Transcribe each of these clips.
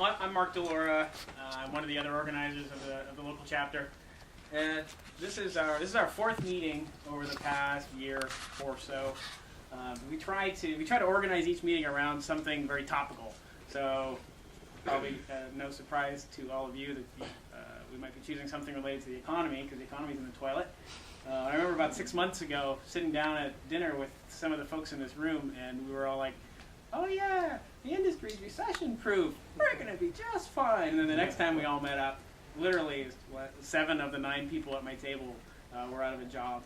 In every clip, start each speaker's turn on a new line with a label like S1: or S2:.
S1: I'm Mark DeLaura. I'm one of the other organizers of the local chapter. This is our fourth meeting over the past year or so. We try to organize each meeting around something very topical. So probably no surprise to all of you that we might be choosing something related to the economy, because the economy's in the toilet. I remember about 6 months ago sitting down at dinner with some of the folks in this room, and we were all like, "Oh yeah, the industry's recession-proof. We're going to be just fine." And then the next time we all met up, literally 7 of the 9 people at my table were out of a job.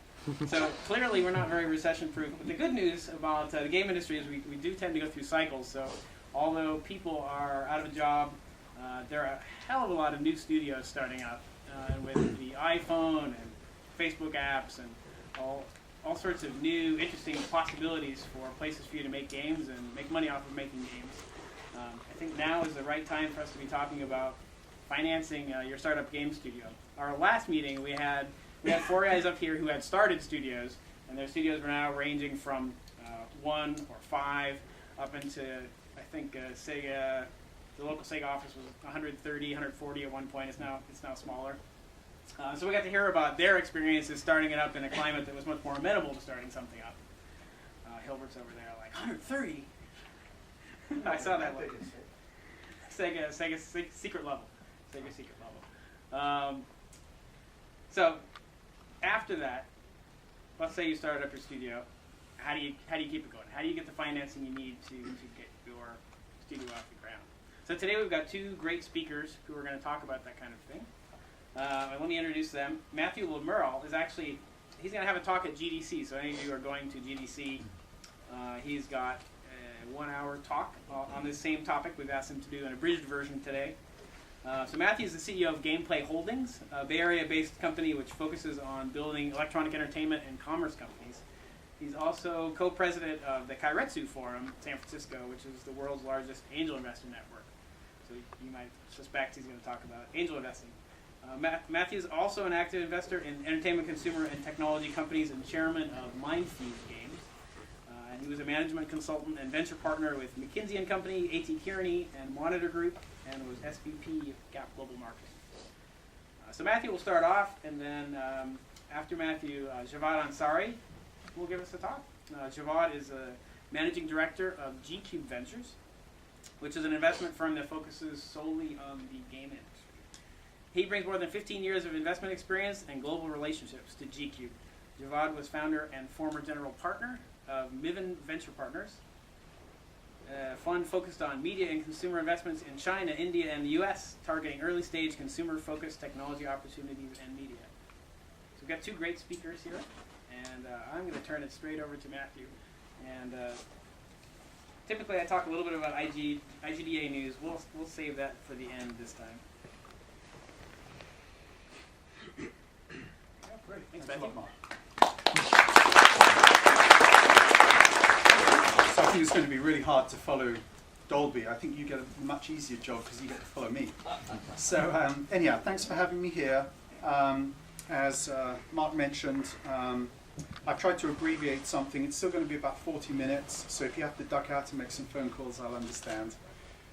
S1: So clearly we're not very recession-proof. But the good news about the game industry is we do tend to go through cycles. So although people are out of a job, there are a hell of a lot of new studios starting up. And with the iPhone and Facebook apps and all sorts of new, interesting possibilities for places for you to make games and make money off of making games. I think now is the right time for us to be talking about financing your startup game studio. Our last meeting, we had 4 guys up here who had started studios, and their studios were now ranging from 1 or 5 up into, I think, Sega. The local Sega office was 130, 140 at one point. It's now smaller. So we got to hear about their experiences starting it up in a climate that was much more amenable to starting something up. Hilbert's over there like, 130? I saw that look. Sega secret level. Sega secret level. So after that, let's say you started up your studio. How do you keep it going? How do you get the financing you need to get your studio off the ground? So today we've got 2 great speakers who are going to talk about that kind of thing. Let me introduce them. Matthew Lemerle is he's going to have a talk at GDC, so any of you are going to GDC, he's got a 1-hour talk on this same topic. We've asked him to do an abridged version today. So Matthew is the CEO of Gameplay Holdings, a Bay Area-based company which focuses on building electronic entertainment and commerce companies. He's also co-president of the Kairetsu Forum in San Francisco, which is the world's largest angel investor network. So you might suspect he's going to talk about angel investing. Matthew is also an active investor in entertainment, consumer, and technology companies and chairman of Mindfeed Games. And he was a management consultant and venture partner with McKinsey & Company, A.T. Kearney, and Monitor Group, and was SVP of Gap Global Marketing. So Matthew will start off, and then after Matthew, Javad Ansari will give us a talk. Javad is a managing director of G-Cube Ventures, which is an investment firm that focuses solely on the game industry. He brings more than 15 years of investment experience and global relationships to G-Cube. Javad was founder and former general partner of Miven Venture Partners, a fund focused on media and consumer investments in China, India, and the U.S., targeting early-stage consumer-focused technology opportunities and media. So we've got 2 great speakers here, and I'm going to turn it straight over to Matthew. And typically I talk a little bit about IGDA news. We'll save that for the end this time.
S2: Great.
S1: Thanks, Matthew.
S2: Mark. So I think it's going to be really hard to follow Dolby. I think you get a much easier job because you get to follow me. So anyhow, thanks for having me here. As Mark mentioned, I've tried to abbreviate something. It's still going to be about 40 minutes, so if you have to duck out and make some phone calls, I'll understand.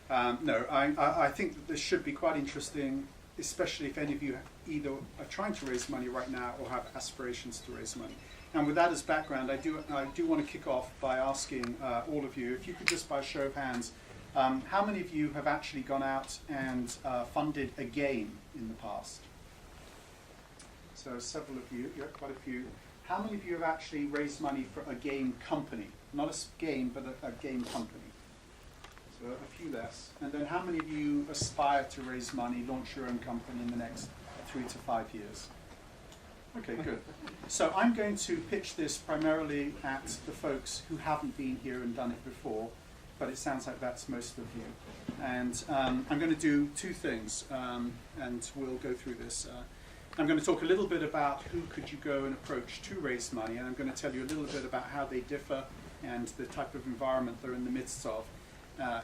S2: I think that this should be quite interesting, especially if any of you either are trying to raise money right now or have aspirations to raise money. And with that as background, I do want to kick off by asking all of you, if you could just by a show of hands, how many of you have actually gone out and funded a game in the past? So several of you, yeah, quite a few. How many of you have actually raised money for a game company? Not a game, but a game company. So a few less. And then how many of you aspire to raise money, launch your own company in the next 3 to 5 years? Okay, good. So I'm going to pitch this primarily at the folks who haven't been here and done it before, but it sounds like that's most of you. And I'm going to do 2 things, and we'll go through this. I'm going to talk a little bit about who could you go and approach to raise money, and I'm going to tell you a little bit about how they differ and the type of environment they're in the midst of,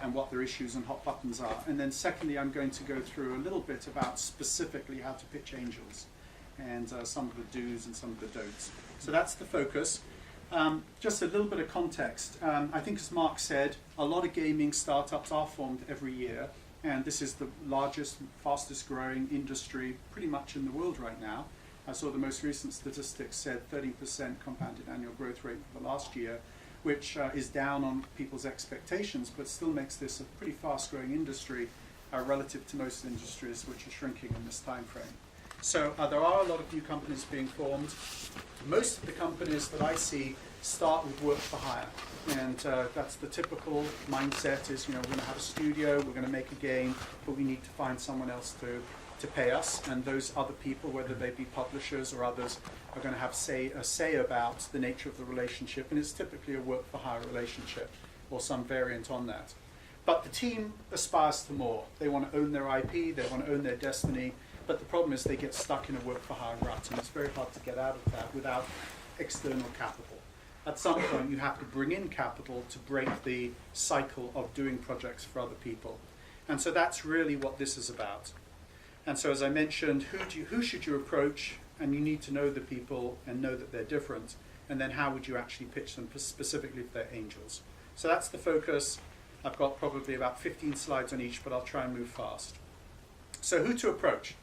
S2: and what their issues and hot buttons are. And then secondly, I'm going to go through a little bit about specifically how to pitch angels, and some of the do's and some of the don'ts. So that's the focus. Just a little bit of context. I think as Mark said, a lot of gaming startups are formed every year. and this is the largest, fastest growing industry pretty much in the world right now. I saw the most recent statistics said 30% compounded annual growth rate for the last year, which is down on people's expectations, but still makes this a pretty fast growing industry relative to most industries which are shrinking in this time frame. So there are a lot of new companies being formed. Most of the companies that I see start with work for hire, and that's the typical mindset is, we're going to have a studio, we're going to make a game, but we need to find someone else to pay us, and those other people, whether they be publishers or others, are going to have a say about the nature of the relationship, and it's typically a work for hire relationship or some variant on that. But the team aspires to more. They want to own their IP, they want to own their destiny, but the problem is they get stuck in a work for hire rut, and it's very hard to get out of that without external capital. At some point you have to bring in capital to break the cycle of doing projects for other people. And so that's really what this is about. And so as I mentioned, who should you approach? And you need to know the people and know that they're different. And then how would you actually pitch them, specifically if they're angels? So that's the focus. I've got probably about 15 slides on each, but I'll try and move fast. So who to approach?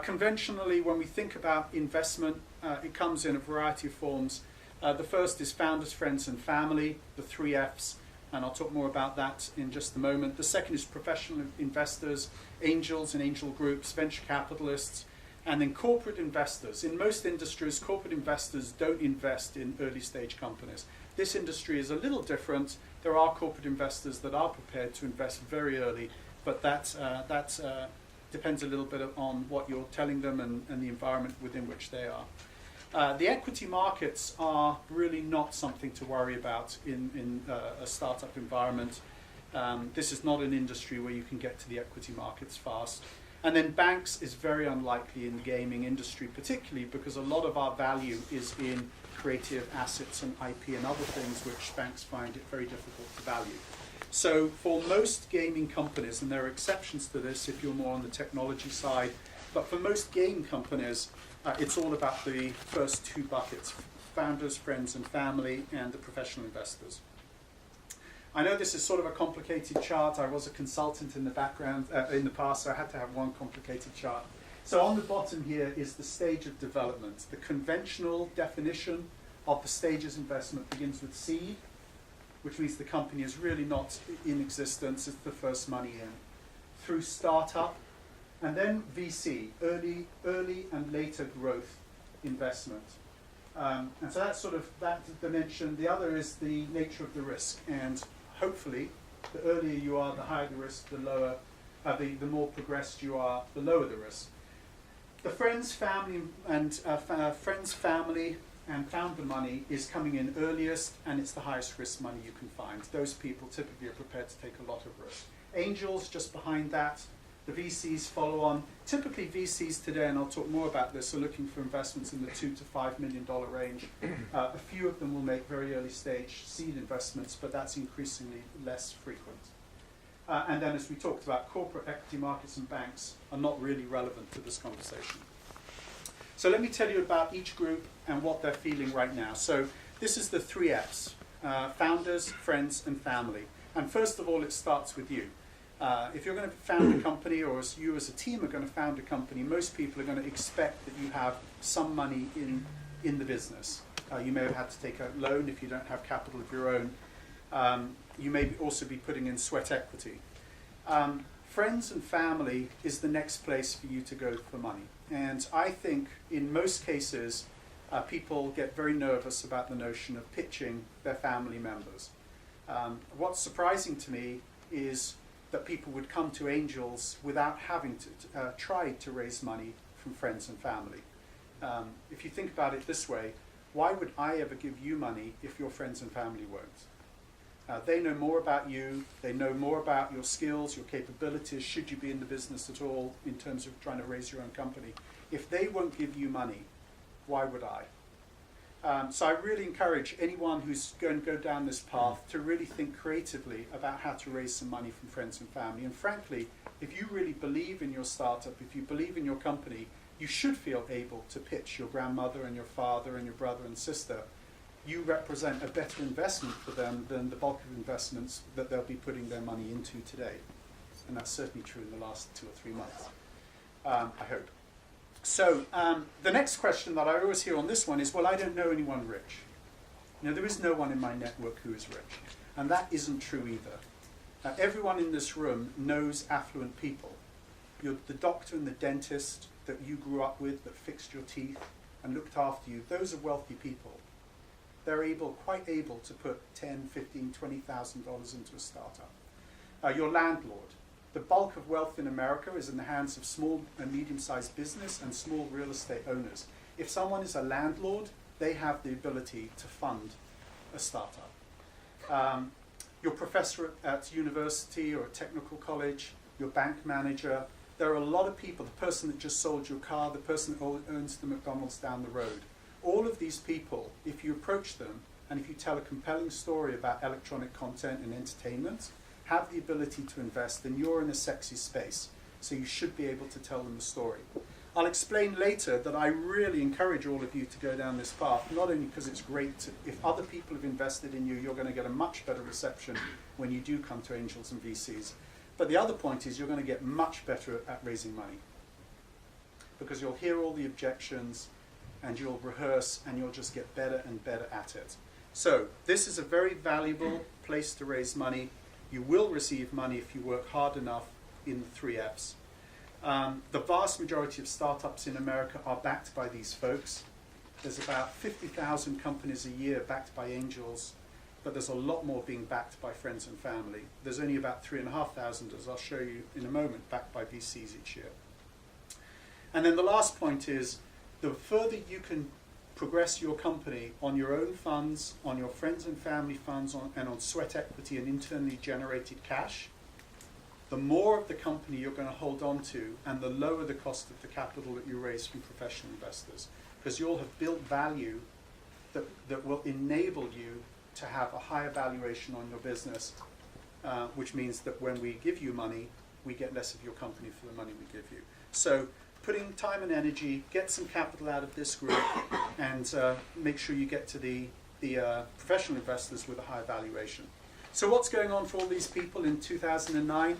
S2: Conventionally, when we think about investment, it comes in a variety of forms. The first is founders, friends, and family, the 3 Fs, and I'll talk more about that in just a moment. The second is professional investors, angels and angel groups, venture capitalists, and then corporate investors. In most industries, corporate investors don't invest in early stage companies. This industry is a little different. There are corporate investors that are prepared to invest very early, but that depends a little bit on what you're telling them and the environment within which they are. The equity markets are really not something to worry about in a startup environment. This is not an industry where you can get to the equity markets fast. And then banks is very unlikely in the gaming industry, particularly because a lot of our value is in creative assets and IP and other things which banks find it very difficult to value. So for most gaming companies, and there are exceptions to this if you're more on the technology side, but for most game companies, it's all about the first 2 buckets, founders, friends, and family, and the professional investors. I know this is sort of a complicated chart. I was a consultant in the background, in the past, so I had to have one complicated chart. So on the bottom here is the stage of development. The conventional definition of the stages investment begins with seed, which means the company is really not in existence, it's the first money in, through startup, and then VC, early and later growth investment. And so that's sort of that dimension. The other is the nature of the risk, and hopefully the earlier you are, the higher the risk, the lower, the more progressed you are, the lower the risk. The friends, family, and founder money is coming in earliest, and it's the highest risk money you can find. Those people typically are prepared to take a lot of risk. Angels just behind that. The VCs follow on. Typically VCs today, and I'll talk more about this, are looking for investments in the $2 to $5 million range. A few of them will make very early stage seed investments, but that's increasingly less frequent. And then as we talked about, corporate equity markets and banks are not really relevant to this conversation. So let me tell you about each group and what they're feeling right now. So this is the 3 Fs, founders, friends, and family. And first of all, it starts with you. If you're going to found a company, or as you as a team are going to found a company, most people are going to expect that you have some money in the business. You may have had to take a loan if you don't have capital of your own. You may also be putting in sweat equity. Friends and family is the next place for you to go for money. And I think in most cases, people get very nervous about the notion of pitching their family members. What's surprising to me is that people would come to angels without having to try to raise money from friends and family. If you think about it this way, why would I ever give you money if your friends and family won't? They know more about you, they know more about your skills, your capabilities, should you be in the business at all in terms of trying to raise your own company. If they won't give you money, why would I? So I really encourage anyone who's going to go down this path to really think creatively about how to raise some money from friends and family. And frankly, if you really believe in your startup, if you believe in your company, you should feel able to pitch your grandmother and your father and your brother and sister. You represent a better investment for them than the bulk of investments that they'll be putting their money into today. and that's certainly true in the last 2 or 3 months, I hope. So the next question that I always hear on this one is, well, I don't know anyone rich. There is no one in my network who is rich, and that isn't true either. Everyone in this room knows affluent people. The doctor and the dentist that you grew up with, that fixed your teeth and looked after you, those are wealthy people. They're quite able to put $10,000, $15,000, $20,000 into a startup. Your landlord. The bulk of wealth in America is in the hands of small and medium-sized business and small real estate owners. If someone is a landlord, they have the ability to fund a startup. Your professor at university or a technical college, your bank manager, there are a lot of people, the person that just sold your car, the person that owns the McDonald's down the road. All of these people, if you approach them and if you tell a compelling story about electronic content and entertainment, have the ability to invest, then you're in a sexy space. So you should be able to tell them the story. I'll explain later that I really encourage all of you to go down this path, not only because it's great if other people have invested in you, you're going to get a much better reception when you do come to angels and VCs. But the other point is you're going to get much better at raising money, because you'll hear all the objections and you'll rehearse and you'll just get better and better at it. So this is a very valuable place to raise money. You will receive money if you work hard enough in the 3 Fs. The vast majority of startups in America are backed by these folks. There's about 50,000 companies a year backed by angels, but there's a lot more being backed by friends and family. There's only about 3,500, as I'll show you in a moment, backed by VCs each year. And then the last point is, the further you can progress your company on your own funds, on your friends and family funds, and on sweat equity and internally generated cash, the more of the company you're going to hold on to, and the lower the cost of the capital that you raise from professional investors, because you'll have built value that will enable you to have a higher valuation on your business, which means that when we give you money, we get less of your company for the money we give you. So putting time and energy, get some capital out of this group, and make sure you get to the professional investors with a high valuation. So what's going on for all these people in 2009?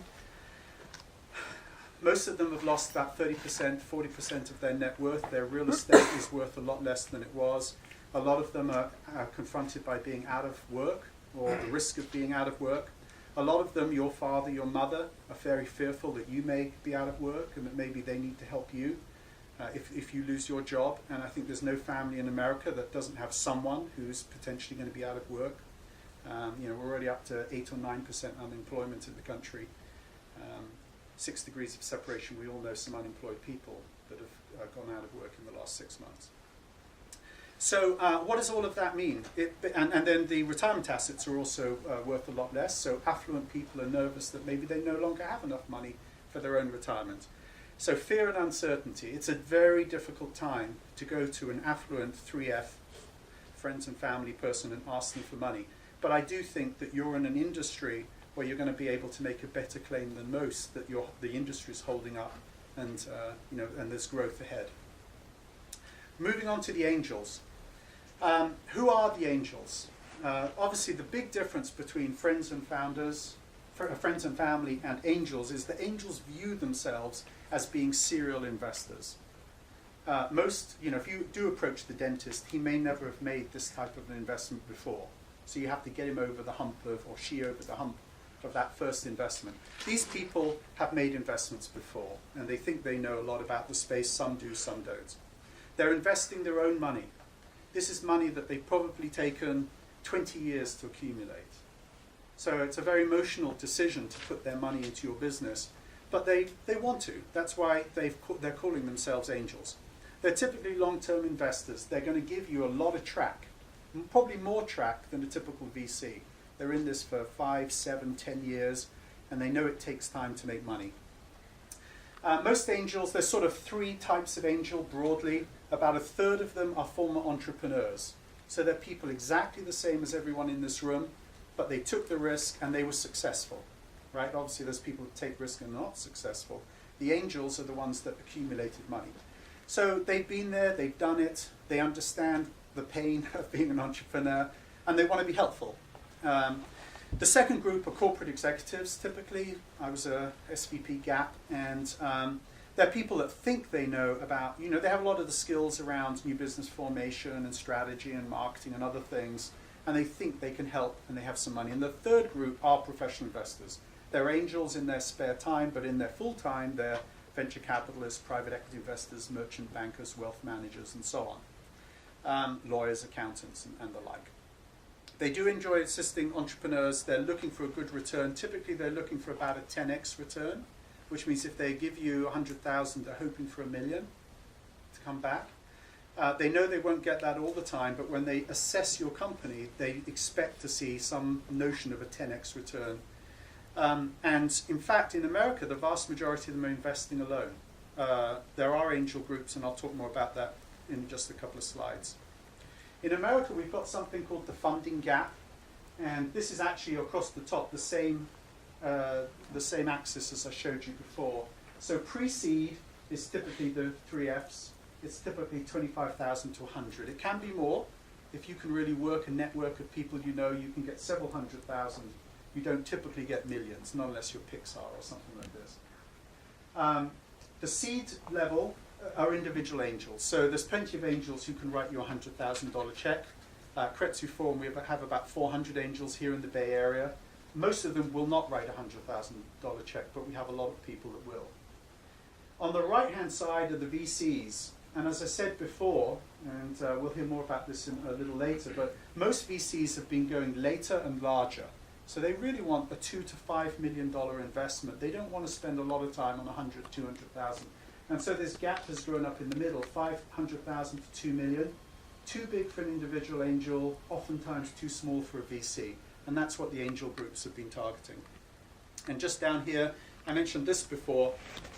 S2: Most of them have lost about 30%, 40% of their net worth. Their real estate is worth a lot less than it was. A lot of them are confronted by being out of work, or the risk of being out of work. A lot of them, your father, your mother, are very fearful that you may be out of work and that maybe they need to help you if you lose your job. And I think there's no family in America that doesn't have someone who's potentially going to be out of work. We're already up to 8 or 9% unemployment in the country. 6 degrees of separation. We all know some unemployed people that have gone out of work in the last 6 months. So what does all of that mean? And then the retirement assets are also worth a lot less. So affluent people are nervous that maybe they no longer have enough money for their own retirement. So fear and uncertainty. It's a very difficult time to go to an affluent 3F, friends and family person, and ask them for money. But I do think that you're in an industry where you're going to be able to make a better claim than most that the industry is holding up, and there's growth ahead. Moving on to the angels. Who are the angels? Obviously, the big difference between friends and family and angels is that angels view themselves as being serial investors. If you do approach the dentist, he may never have made this type of an investment before. So you have to get him over the hump or she over the hump of that first investment. These people have made investments before, and they think they know a lot about the space. Some do, some don't. They're investing their own money. This is money that they've probably taken 20 years to accumulate. So it's a very emotional decision to put their money into your business, but they want to. That's why they're calling themselves angels. They're typically long-term investors. They're going to give you a lot of track, probably more track than a typical VC. They're in this for 5, 7, 10 years, and they know it takes time to make money. Most angels, there's sort of 3 types of angel broadly. About a third of them are former entrepreneurs. So they're people exactly the same as everyone in this room, but they took the risk and they were successful. Right? Obviously, there's people who take risk and are not successful. The angels are the ones that accumulated money. So they've been there, they've done it, they understand the pain of being an entrepreneur, and they want to be helpful. The second group are corporate executives, typically. I was a SVP Gap, and they're people that think they know about, they have a lot of the skills around new business formation and strategy and marketing and other things, and they think they can help and they have some money. And the third group are professional investors. They're angels in their spare time, but in their full time, they're venture capitalists, private equity investors, merchant bankers, wealth managers, and so on. Lawyers, accountants, and the like. They do enjoy assisting entrepreneurs. They're looking for a good return. Typically, they're looking for about a 10x return, which means if they give you 100,000, they're hoping for $1 million to come back. They know they won't get that all the time, but when they assess your company, they expect to see some notion of a 10x return. And in fact, in America, the vast majority of them are investing alone. There are angel groups, and I'll talk more about that in just a couple of slides. In America, we've got something called the funding gap, and this is actually across the top the same axis as I showed you before. So pre-seed is typically the 3 Fs. It's typically 25,000 to 100. It can be more. If you can really work a network of people you know, you can get several 100,000. You don't typically get millions, not unless you're Pixar or something like this. The seed level are individual angels. So there's plenty of angels who can write you a $100,000 check. Kretzu Forum, we have about 400 angels here in the Bay Area. Most of them will not write a $100,000 check, but we have a lot of people that will. On the right-hand side are the VCs. And as I said before, and we'll hear more about this a little later, but most VCs have been going later and larger. So they really want a $2 to $5 million investment. They don't want to spend a lot of time on 100, 200,000. And so this gap has grown up in the middle, 500,000 to 2 million. Too big for an individual angel, oftentimes too small for a VC. And that's what the angel groups have been targeting. And just down here, I mentioned this before,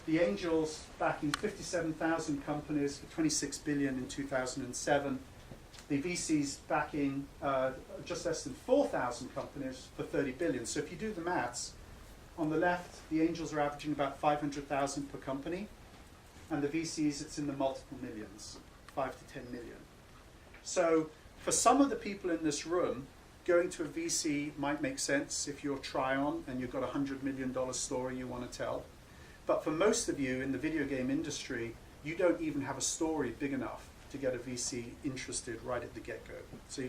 S2: the angels backing 57,000 companies for 26 billion in 2007. The VCs backing just less than 4,000 companies for 30 billion. So if you do the maths, on the left, the angels are averaging about 500,000 per company, and the VCs, it's in the multiple millions, 5 to 10 million. So for some of the people in this room, going to a VC might make sense if you're Tryon and you've got a $100 million story you want to tell. But for most of you in the video game industry, you don't even have a story big enough to get a VC interested right at the get-go. So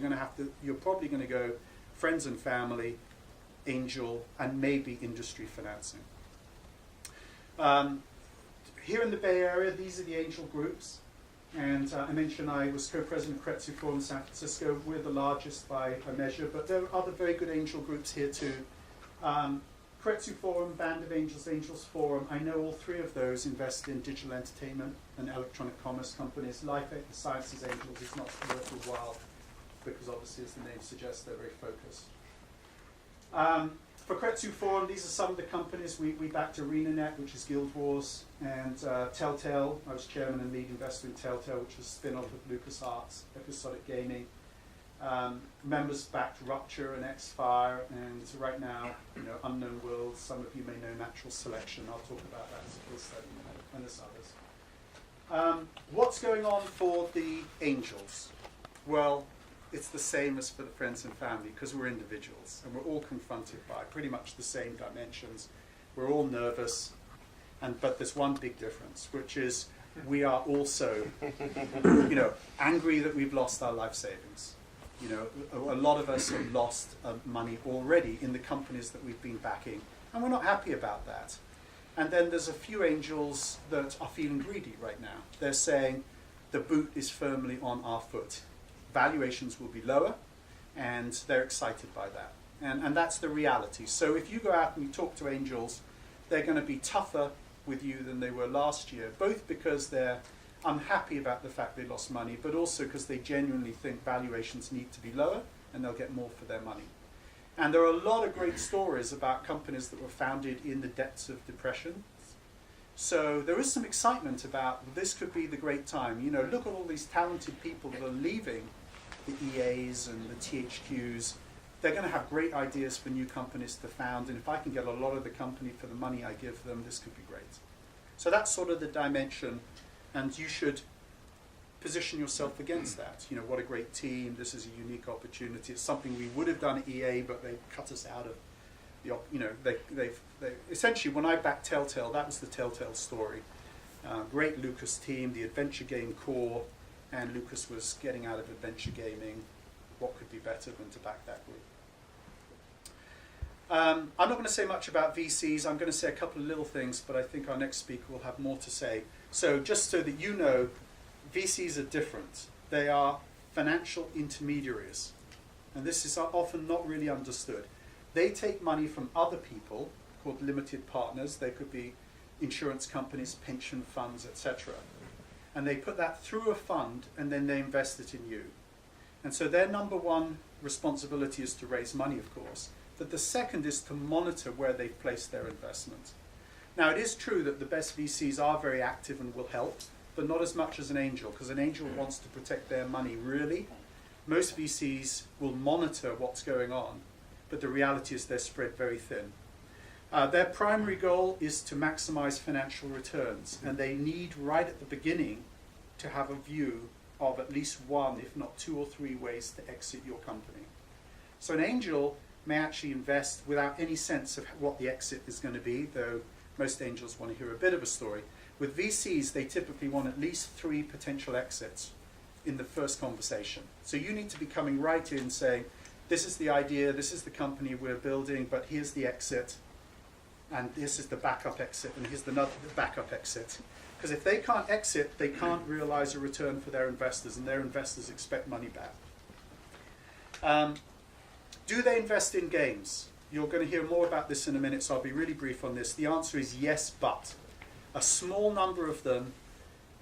S2: you're probably going to go friends and family, angel, and maybe industry financing. Here in the Bay Area, these are the angel groups. And I mentioned I was co-president of Kretzu Forum in San Francisco. We're the largest by a measure, but there are other very good angel groups here too. Kretzu Forum, Band of Angels, Angels Forum, I know all 3 of those invest in digital entertainment and electronic commerce companies. Life Sciences Angels is not worth a while because obviously, as the name suggests, they're very focused. For Kretzu Forum, these are some of the companies. We backed ArenaNet, which is Guild Wars, and Telltale. I was chairman and lead investor in Telltale, which was a spin-off of LucasArts, Episodic Gaming. Members backed Rupture and X-Fire, and right now, Unknown Worlds. Some of you may know Natural Selection. I'll talk about that as a case study in a minute, and there's others. What's going on for the angels? Well, it's the same as for the friends and family because we're individuals and we're all confronted by pretty much the same dimensions. We're all nervous, but there's one big difference, which is we are also, angry that we've lost our life savings. A lot of us have lost money already in the companies that we've been backing, and we're not happy about that. And then there's a few angels that are feeling greedy right now. They're saying the boot is firmly on our foot. Valuations will be lower, and they're excited by that. And that's the reality. So if you go out and you talk to angels, they're going to be tougher with you than they were last year, both because they're unhappy about the fact they lost money, but also because they genuinely think valuations need to be lower and they'll get more for their money. And there are a lot of great stories about companies that were founded in the depths of depression. So there is some excitement about this could be the great time. Look at all these talented people that are leaving the EAs and the THQs. They're going to have great ideas for new companies to found, and if I can get a lot of the company for the money I give them, this could be great. So that's sort of the dimension, and you should position yourself against that. You know, what a great team, this is a unique opportunity, it's something we would have done at EA, but they cut us out of the, you know, they essentially, when I backed Telltale, that was the Telltale story. Great Lucas team, the adventure game core, and Lucas was getting out of adventure gaming. What could be better than to back that group? I'm not going to say much about VCs. I'm going to say a couple of little things, but I think our next speaker will have more to say. So just so that you know, VCs are different. They are financial intermediaries. And this is often not really understood. They take money from other people, called limited partners. They could be insurance companies, pension funds, etc. And they put that through a fund, and then they invest it in you. And so their number one responsibility is to raise money, of course. But the second is to monitor where they've placed their investment. Now, it is true that the best VCs are very active and will help, but not as much as an angel, because an angel wants to protect their money, really. Most VCs will monitor what's going on, but the reality is they're spread very thin. Their primary goal is to maximize financial returns, and they need, right at the beginning, to have a view of at least one, if not 2 or 3 ways to exit your company. So an angel may actually invest without any sense of what the exit is going to be, though most angels want to hear a bit of a story. With VCs, they typically want at least 3 potential exits in the first conversation. So you need to be coming right in saying, this is the idea, this is the company we're building, but here's the exit, and this is the backup exit, and here's the backup exit. Because if they can't exit, they can't realize a return for their investors, and their investors expect money back. Do they invest in games? You're going to hear more about this in a minute, so I'll be really brief on this. The answer is yes, but a small number of them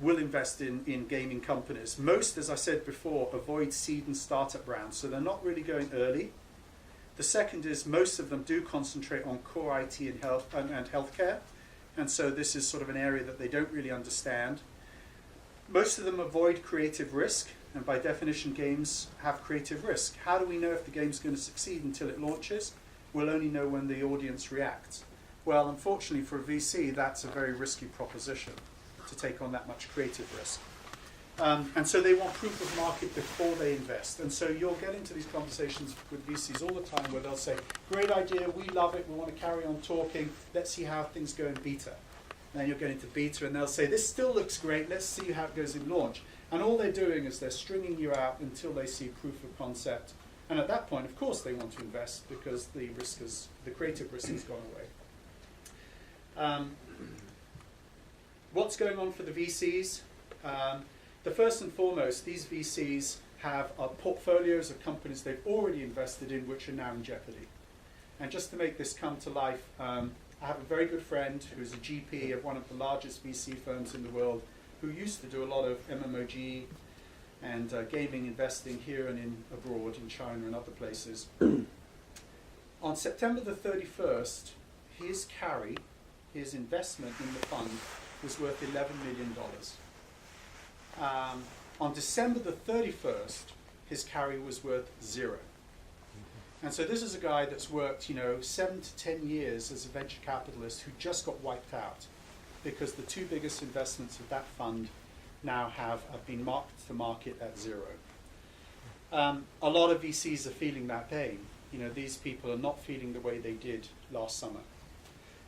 S2: will invest in gaming companies. Most, as I said before, avoid seed and startup rounds, so they're not really going early. The second is most of them do concentrate on core IT and healthcare, and so this is sort of an area that they don't really understand. Most of them avoid creative risk, and by definition games have creative risk. How do we know if the game's going to succeed until it launches? We'll only know when the audience reacts. Well, unfortunately for a VC, that's a very risky proposition to take on that much creative risk. And so they want proof of market before they invest. And so you'll get into these conversations with VCs all the time where they'll say, great idea, we love it, we want to carry on talking, let's see how things go in beta. And then you'll get into beta and they'll say, this still looks great, let's see how it goes in launch. And all they're doing is they're stringing you out until they see proof of concept. And at that point, of course, they want to invest because the creative risk has gone away. What's going on for the VCs? The first and foremost, these VCs have portfolios of companies they've already invested in which are now in jeopardy. And just to make this come to life, I have a very good friend who's a GP of one of the largest VC firms in the world who used to do a lot of MMOG and gaming investing here and abroad in China and other places. On September the 31st, his carry, his investment in the fund, was worth $11 million. On December the 31st, his carry was worth 0. And so this is a guy that's worked, 7 to 10 years as a venture capitalist who just got wiped out because the 2 biggest investments of that fund now have been marked to market at 0. A lot of VCs are feeling that pain. These people are not feeling the way they did last summer.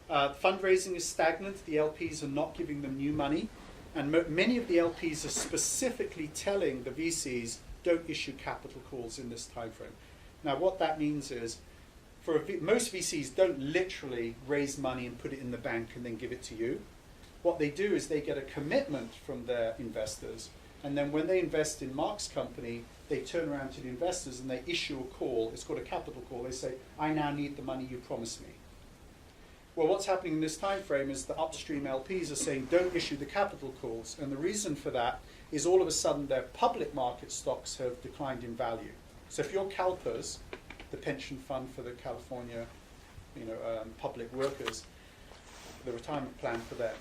S2: Fundraising is stagnant. The LPs are not giving them new money. And many of the LPs are specifically telling the VCs, don't issue capital calls in this time frame. Now, what that means is, most VCs don't literally raise money and put it in the bank and then give it to you. What they do is they get a commitment from their investors, and then when they invest in Mark's company, they turn around to the investors and they issue a call. It's called a capital call. They say, I now need the money you promised me. Well, what's happening in this time frame is the upstream LPs are saying, don't issue the capital calls. And the reason for that is all of a sudden their public market stocks have declined in value. So if you're CalPERS, the pension fund for the California public workers, the retirement plan for them,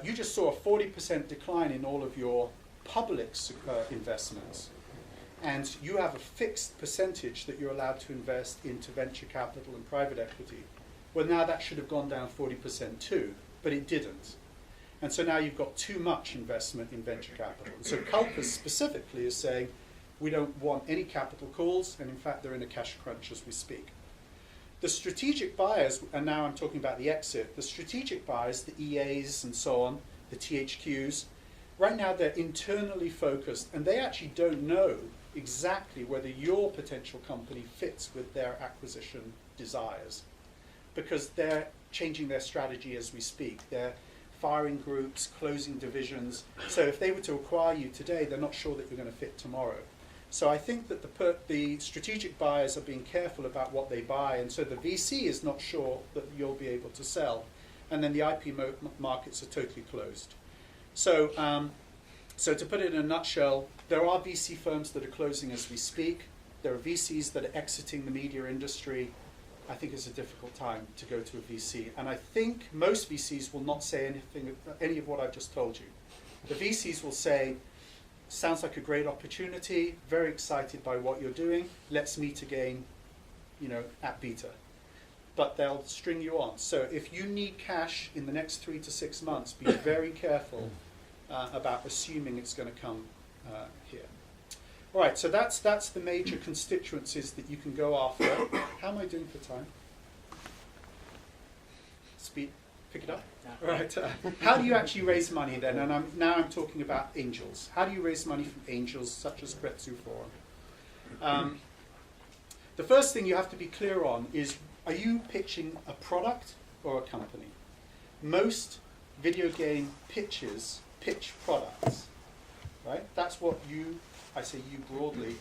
S2: you just saw a 40% decline in all of your public investments. And you have a fixed percentage that you're allowed to invest into venture capital and private equity. Well, now that should have gone down 40% too, but it didn't. And so now you've got too much investment in venture capital. So CULPAS specifically is saying, we don't want any capital calls, and in fact they're in a cash crunch as we speak. The strategic buyers, and now I'm talking about the exit, the strategic buyers, the EAs and so on, the THQs, right now they're internally focused, and they actually don't know exactly whether your potential company fits with their acquisition desires, because they're changing their strategy as we speak. They're firing groups, closing divisions. So if they were to acquire you today, they're not sure that you're going to fit tomorrow. So I think that the strategic buyers are being careful about what they buy, and so the VC is not sure that you'll be able to sell, and then the IP markets are totally closed. So, so to put it in a nutshell, there are VC firms that are closing as we speak. There are VCs that are exiting the media industry. I think it's a difficult time to go to a VC, and I think most VCs will not say any of what I've just told you. The VCs will say, sounds like a great opportunity, very excited by what you're doing, let's meet again, at beta. But they'll string you on. So if you need cash in the next 3 to 6 months, be very careful about assuming it's going to come here. All right, so that's the major constituencies that you can go after. How am I doing for time? Speed, pick it up. All right. How do you actually raise money then? And I'm talking about angels. How do you raise money from angels such as Kretsu Forum? The first thing you have to be clear on is, are you pitching a product or a company? Most video game pitches pitch products, right? That's what I say you broadly,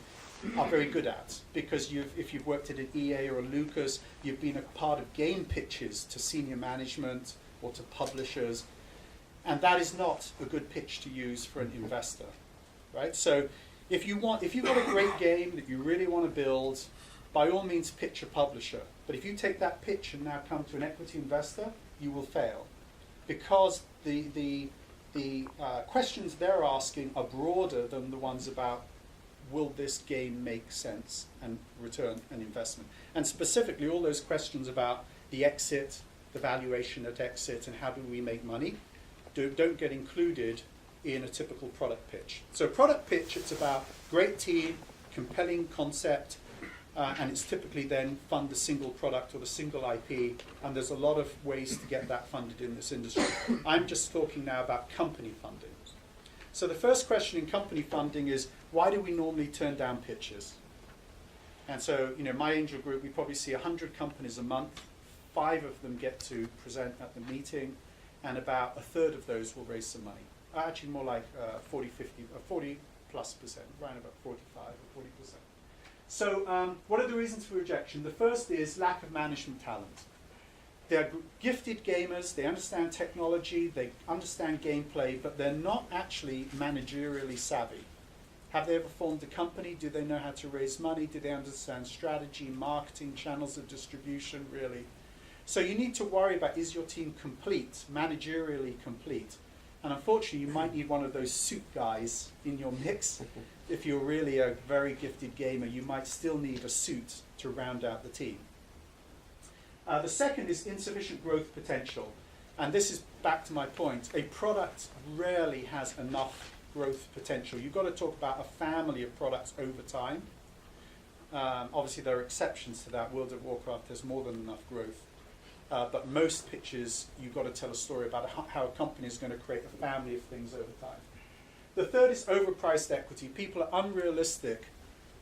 S2: are very good at, because if you've worked at an EA or a Lucas, you've been a part of game pitches to senior management or to publishers, and that is not a good pitch to use for an investor, right? So if you've got a great game that you really want to build, by all means pitch a publisher. But if you take that pitch and now come to an equity investor, you will fail, because the questions they're asking are broader than the ones about, will this game make sense and return an investment? And specifically all those questions about the exit, the valuation at exit, and how do we make money, don't get included in a typical product pitch. So product pitch, it's about great team, compelling concept, and it's typically then fund the single product or the single IP, and there's a lot of ways to get that funded in this industry. I'm just talking now about company funding. So the first question in company funding is, why do we normally turn down pitches? And so, my angel group, we probably see 100 companies a month. 5 of them get to present at the meeting, and about a third of those will raise some money. Actually, more like 40 plus percent, around about 45 or 40%. So what are the reasons for rejection? The first is lack of management talent. They're gifted gamers, they understand technology, they understand gameplay, but they're not actually managerially savvy. Have they ever formed a company? Do they know how to raise money? Do they understand strategy, marketing, channels of distribution, really? So you need to worry about, is your team complete, managerially complete? And unfortunately, you might need one of those suit guys in your mix. If you're really a very gifted gamer, you might still need a suit to round out the team. The second is insufficient growth potential. And this is back to my point. A product rarely has enough growth potential. You've got to talk about a family of products over time. Obviously, there are exceptions to that. World of Warcraft has more than enough growth. But most pitches, you've got to tell a story about how a company is going to create a family of things over time. The third is overpriced equity. People are unrealistic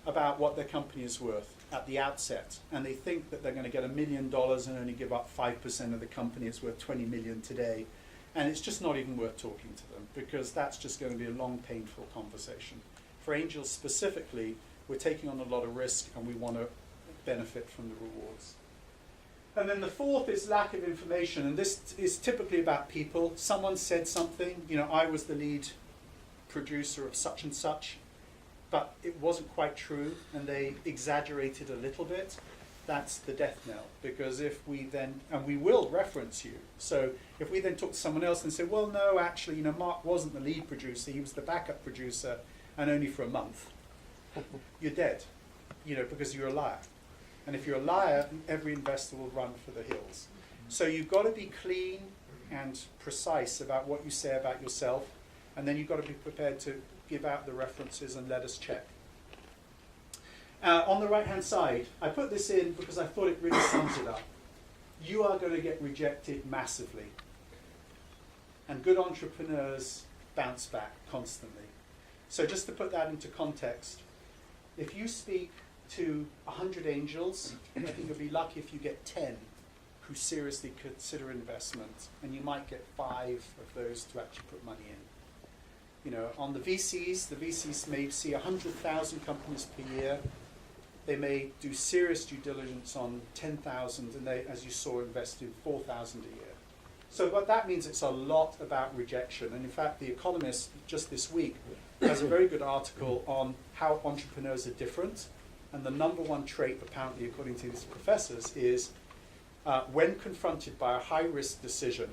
S2: about what their company is worth at the outset, and they think that they're going to get $1 million and only give up 5% of the company. It's worth $20 million today, and it's just not even worth talking to them, because that's just going to be a long, painful conversation. For angels specifically, we're taking on a lot of risk, and we want to benefit from the rewards. And then the fourth is lack of information, and this is typically about people. Someone said something, I was the lead producer of such and such, but it wasn't quite true, and they exaggerated a little bit. That's the death knell, because if we then, and we will reference you, so if we then talk to someone else and say, well, no, actually, Mark wasn't the lead producer, he was the backup producer, and only for a month, you're dead, because you're a liar. And if you're a liar, every investor will run for the hills. So you've got to be clean, and precise about what you say about yourself, and then you've got to be prepared to give out the references and let us check. On the right-hand side, I put this in because I thought it really sums it up. You are going to get rejected massively. And good entrepreneurs bounce back constantly. So just to put that into context, if you speak to 100 angels, I think you'll be lucky if you get 10 who seriously consider investment, and you might get 5 of those to actually put money in. You know, on the VCs may see 100,000 companies per year. They may do serious due diligence on 10,000, and they, as you saw, invest in 4,000 a year. So what that means, it's a lot about rejection. And in fact, The Economist just this week has a very good article on how entrepreneurs are different. And the number one trait, apparently, according to these professors, is when confronted by a high-risk decision,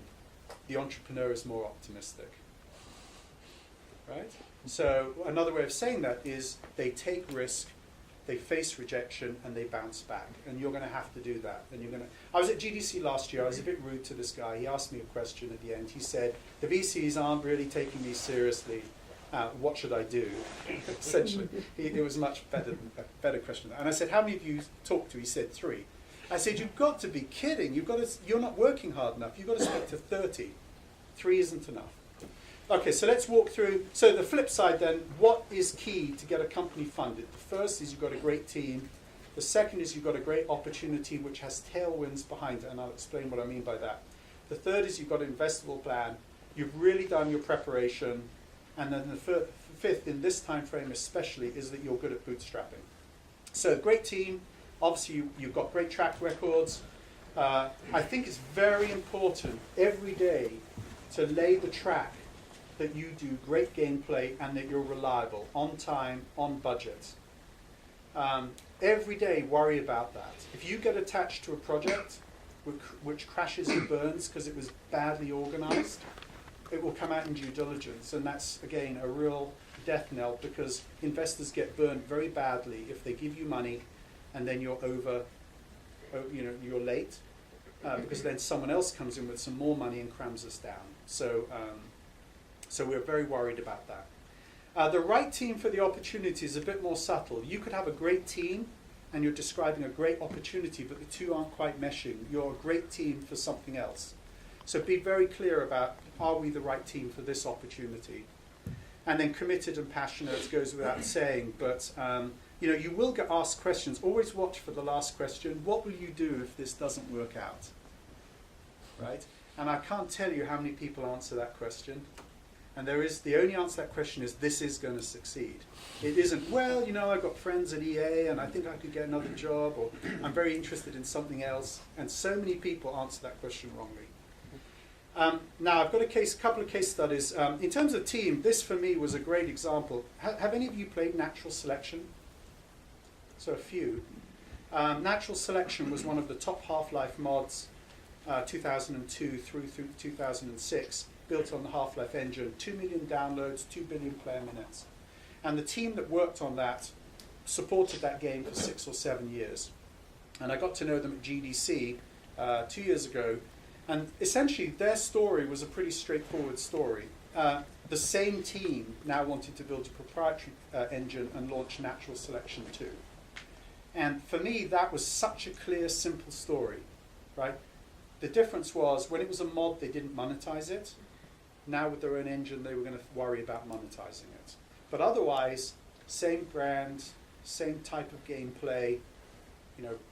S2: the entrepreneur is more optimistic. Right? So another way of saying that is they take risk, they face rejection, and they bounce back. And you're going to have to do that. And you're going to. I was at GDC last year. I was a bit rude to this guy. He asked me a question at the end. He said, "The VCs aren't really taking me seriously. What should I do?" Essentially, it was much better question. And I said, "How many of you talked to?" He said, 3. I said, "You've got to be kidding. You're not working hard enough. You've got to speak to 30. 3 isn't enough." Okay, so let's walk through. So the flip side then, what is key to get a company funded? The first is you've got a great team. The second is you've got a great opportunity which has tailwinds behind it, and I'll explain what I mean by that. The third is you've got an investable plan. You've really done your preparation. And then the fifth, in this time frame especially, is that you're good at bootstrapping. So great team. Obviously, you've got great track records. I think it's very important every day to lay the track that you do great gameplay and that you're reliable, on time, on budget. Every day, worry about that. If you get attached to a project which crashes and burns because it was badly organized, it will come out in due diligence. And that's, again, a real death knell, because investors get burned very badly if they give you money and then you're you're late, because then someone else comes in with some more money and crams us down. So we're very worried about that. The right team for the opportunity is a bit more subtle. You could have a great team and you're describing a great opportunity, but the two aren't quite meshing. You're a great team for something else. So be very clear about, are we the right team for this opportunity? And then committed and passionate goes without saying, but you will get asked questions. Always watch for the last question. What will you do if this doesn't work out? Right? And I can't tell you how many people answer that question. And the only answer to that question is, this is going to succeed. It isn't, well, I've got friends at EA and I think I could get another job, or I'm very interested in something else. And so many people answer that question wrongly. Now, I've got a couple of case studies. In terms of team, this for me was a great example. Have any of you played Natural Selection? So a few. Natural Selection was one of the top Half-Life mods, 2002 through 2006. Built on the Half-Life engine, 2 million downloads, 2 billion player minutes. And the team that worked on that supported that game for 6 or 7 years. And I got to know them at GDC 2 years ago. And essentially, their story was a pretty straightforward story. The same team now wanted to build a proprietary engine and launch Natural Selection 2. And for me, that was such a clear, simple story, right? The difference was, when it was a mod, they didn't monetize it. Now with their own engine, they were going to worry about monetizing it. But otherwise, same brand, same type of gameplay,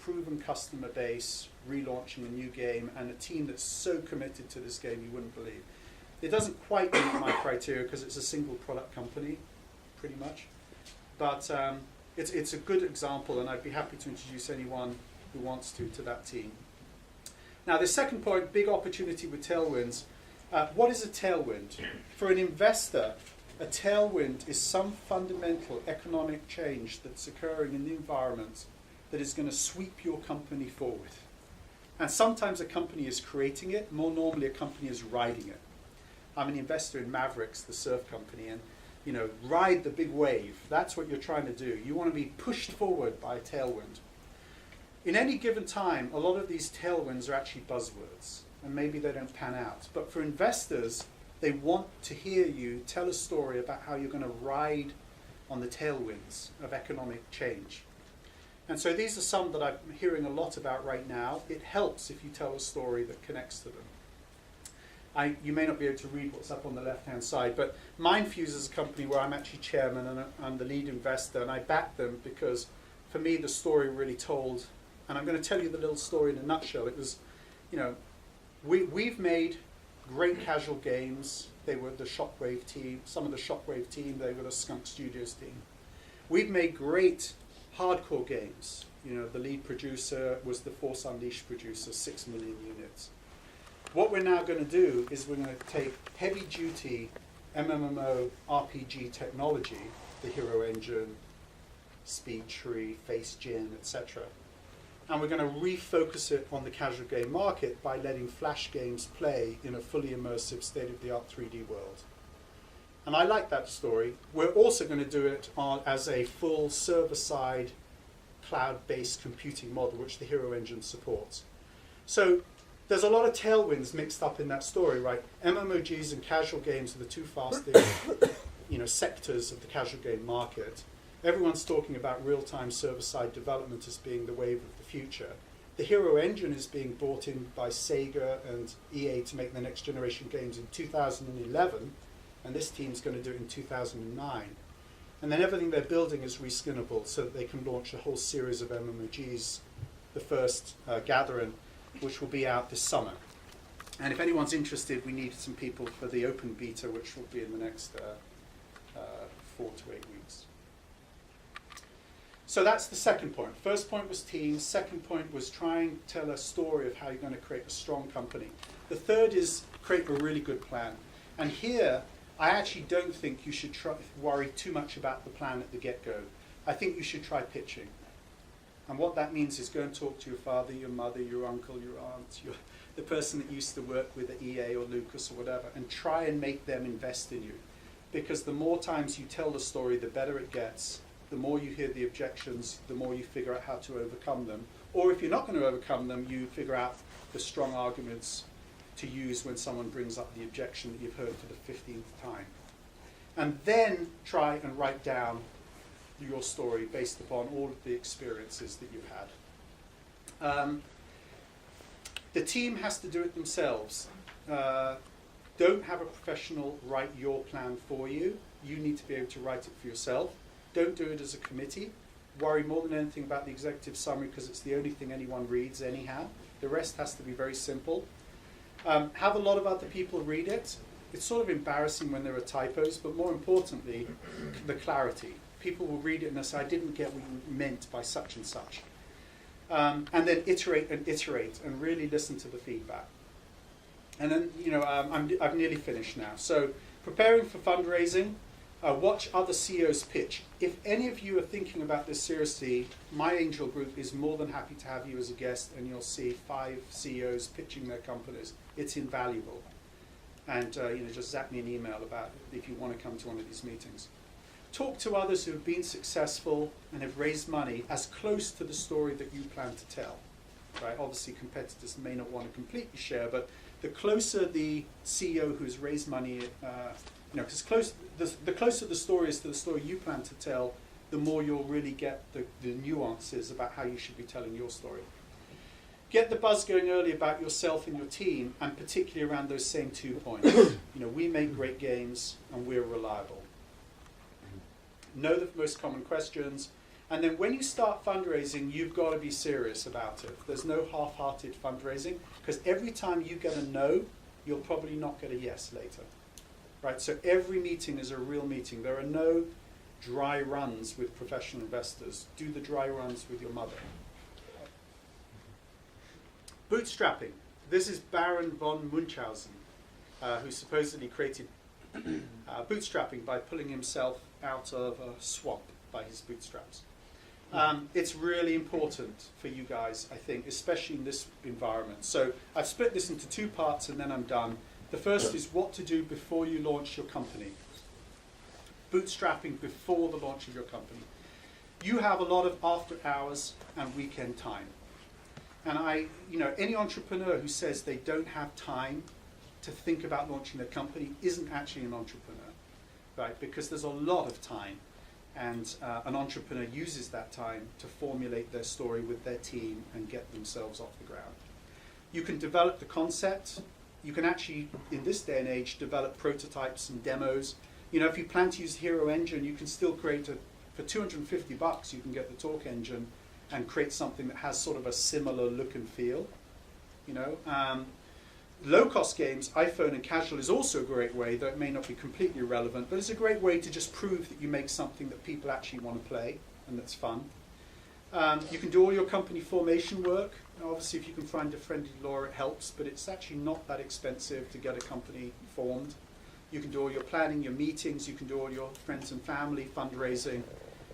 S2: proven customer base, relaunching a new game, and a team that's so committed to this game you wouldn't believe. It doesn't quite meet my criteria because it's a single product company, pretty much. But it's a good example, and I'd be happy to introduce anyone who wants to that team. Now, the second point, big opportunity with tailwinds. What is a tailwind? For an investor, a tailwind is some fundamental economic change that's occurring in the environment that is going to sweep your company forward. And sometimes a company is creating it. More normally, a company is riding it. I'm an investor in Mavericks, the surf company, and ride the big wave. That's what you're trying to do. You want to be pushed forward by a tailwind. In any given time, a lot of these tailwinds are actually buzzwords. and maybe they don't pan out. But for investors, they want to hear you tell a story about how you're going to ride on the tailwinds of economic change. And so these are some that I'm hearing a lot about right now. It helps if you tell a story that connects to them. You may not be able to read what's up on the left-hand side, but Mindfuse is a company where I'm actually chairman and I'm the lead investor, and I back them because for me the story really told, and I'm going to tell you the little story in a nutshell. It was, we've made great casual games. They were the Shockwave team, some of the Shockwave team, they were the Skunk Studios team. We've made great hardcore games. The lead producer was the Force Unleashed producer, 6 million units. What we're now going to do is we're going to take heavy-duty MMO RPG technology, the Hero Engine, Speed Tree, Face Gen, etc., and we're going to refocus it on the casual game market by letting Flash games play in a fully immersive, state-of-the-art 3D world. And I like that story. We're also going to do it as a full server-side, cloud-based computing model, which the Hero Engine supports. So there's a lot of tailwinds mixed up in that story, right? MMOGs and casual games are the two fastest sectors of the casual game market. Everyone's talking about real-time server-side development as being the wave of the future. The Hero Engine is being brought in by Sega and EA to make the next generation games in 2011, and this team's going to do it in 2009. And then everything they're building is reskinnable so that they can launch a whole series of MMOGs, the first Gathering, which will be out this summer. And if anyone's interested, we need some people for the open beta, which will be in the next 4 to 8 weeks. So that's the second point. First point was teams. Second point was try and tell a story of how you're going to create a strong company. The third is create a really good plan. And here, I actually don't think you should worry too much about the plan at the get-go. I think you should try pitching. And what that means is go and talk to your father, your mother, your uncle, your aunt, the person that used to work with the EA or Lucas or whatever, and try and make them invest in you. Because the more times you tell the story, the better it gets. The more you hear the objections, the more you figure out how to overcome them. Or if you're not going to overcome them, you figure out the strong arguments to use when someone brings up the objection that you've heard for the 15th time. And then try and write down your story based upon all of the experiences that you've had. The team has to do it themselves. Don't have a professional write your plan for you. You need to be able to write it for yourself. Don't do it as a committee. Worry more than anything about the executive summary because it's the only thing anyone reads anyhow. The rest has to be very simple. Have a lot of other people read it. It's sort of embarrassing when there are typos, but more importantly, the clarity. People will read it and they'll say, I didn't get what you meant by such and such. And then iterate and really listen to the feedback. And then, I've nearly finished now. So preparing for fundraising, watch other CEOs pitch. If any of you are thinking about this seriously, my angel group is more than happy to have you as a guest, and you'll see 5 CEOs pitching their companies. It's invaluable. And just zap me an email about it if you want to come to one of these meetings. Talk to others who have been successful and have raised money as close to the story that you plan to tell. Right? Obviously, competitors may not want to completely share, but the closer the CEO who's raised money, because the closer the story is to the story you plan to tell, the more you'll really get the nuances about how you should be telling your story. Get the buzz going early about yourself and your team, and particularly around those same 2 points. We make great games and we're reliable. Know the most common questions, and then when you start fundraising, you've got to be serious about it. There's no half-hearted fundraising, because every time you get a no, you'll probably not get a yes later. Right? So every meeting is a real meeting. There are no dry runs with professional investors. Do the dry runs with your mother. Bootstrapping. This is Baron von Munchausen, who supposedly created bootstrapping by pulling himself out of a swamp by his bootstraps. It's really important for you guys, I think, especially in this environment. So I've split this into 2 parts and then I'm done. The first is what to do before you launch your company. Bootstrapping before the launch of your company. You have a lot of after hours and weekend time. And any entrepreneur who says they don't have time to think about launching their company isn't actually an entrepreneur, right? Because there's a lot of time, and an entrepreneur uses that time to formulate their story with their team and get themselves off the ground. You can develop the concept. You can actually, in this day and age, develop prototypes and demos. If you plan to use Hero Engine, you can still create for $250, you can get the Talk Engine and create something that has sort of a similar look and feel. Low-cost games, iPhone and casual, is also a great way, though it may not be completely relevant, but it's a great way to just prove that you make something that people actually want to play and that's fun. You can do all your company formation work. Obviously, if you can find a friendly lawyer, it helps, but it's actually not that expensive to get a company formed. You can do all your planning, your meetings, you can do all your friends and family fundraising,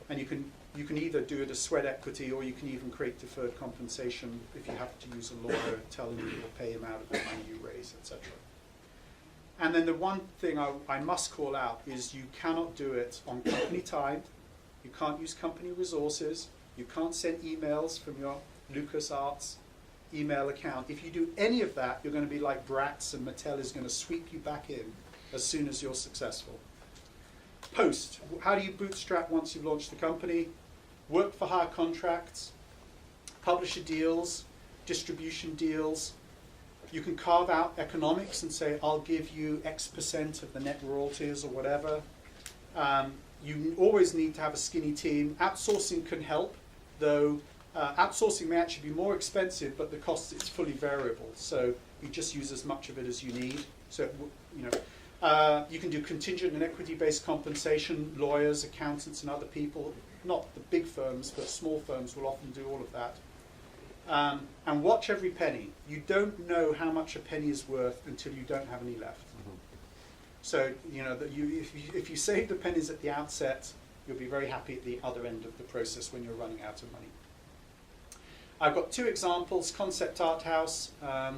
S2: and you can either do it as sweat equity, or you can even create deferred compensation if you have to use a lawyer, tell him you'll pay him out of the money you raise, etc. And then the one thing I must call out is you cannot do it on company time. You can't use company resources. You can't send emails from your LucasArts email account. If you do any of that, you're going to be like Bratz, and Mattel is going to sweep you back in as soon as you're successful. Post. How do you bootstrap once you've launched the company? Work for hire contracts, publisher deals, distribution deals. You can carve out economics and say, I'll give you X% of the net royalties or whatever. You always need to have a skinny team. Outsourcing can help, though outsourcing may actually be more expensive, but the cost is fully variable. So you just use as much of it as you need. So you can do contingent and equity-based compensation. Lawyers, accountants, and other people, not the big firms, but small firms will often do all of that. And watch every penny. You don't know how much a penny is worth until you don't have any left. So if you save the pennies at the outset, you'll be very happy at the other end of the process when you're running out of money. I've got two examples. Concept Art House. I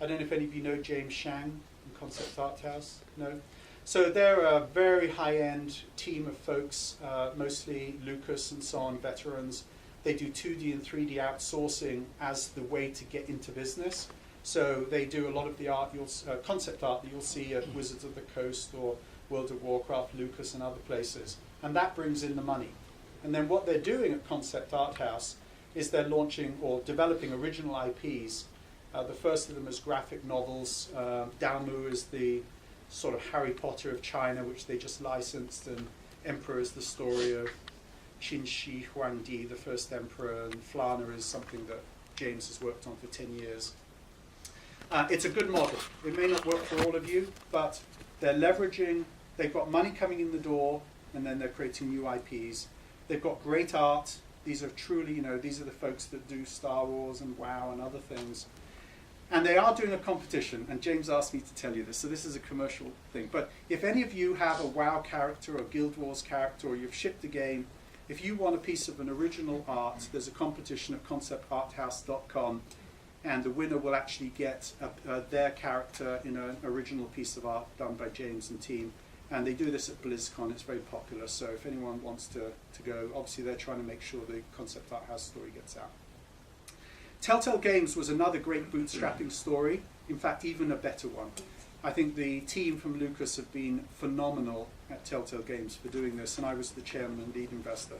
S2: don't know if any of you know James Shang from Concept Art House. No? So they're a very high-end team of folks, mostly Lucas and so on, veterans. They do 2D and 3D outsourcing as the way to get into business. So they do a lot of the art, concept art that you'll see at Wizards of the Coast or World of Warcraft, Lucas, and other places. And that brings in the money. And then what they're doing at Concept Art House is they're launching or developing original IPs. The first of them is graphic novels. Daomu is the sort of Harry Potter of China, which they just licensed, and Emperor is the story of Qin Shi Huangdi, the first emperor, and Flana is something that James has worked on for 10 years. It's a good model. It may not work for all of you, but they're leveraging, they've got money coming in the door, and then they're creating new IPs. They've got great art. These are truly, these are the folks that do Star Wars and WoW and other things. And they are doing a competition, and James asked me to tell you this, so this is a commercial thing. But if any of you have a WoW character or Guild Wars character, or you've shipped a game, if you want a piece of an original art, there's a competition at conceptarthouse.com, and the winner will actually get their character in an original piece of art done by James and team. And they do this at BlizzCon. It's very popular, so if anyone wants to go, obviously they're trying to make sure the Concept Art House story gets out. Telltale Games was another great bootstrapping story, in fact even a better one. I think the team from Lucas have been phenomenal at Telltale Games for doing this, and I was the chairman and lead investor.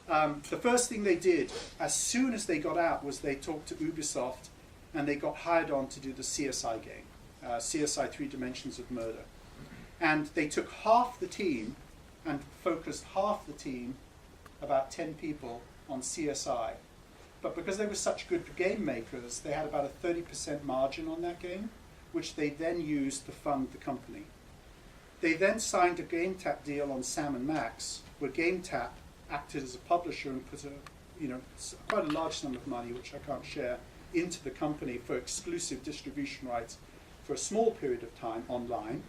S2: The first thing they did, as soon as they got out, was they talked to Ubisoft, and they got hired on to do the CSI game, CSI 3 Dimensions of Murder. And they took half the team and focused half the team, about 10 people, on CSI. But because they were such good game makers, they had about a 30% margin on that game, which they then used to fund the company. They then signed a GameTap deal on Sam & Max, where GameTap acted as a publisher and put quite a large sum of money, which I can't share, into the company for exclusive distribution rights for a small period of time online.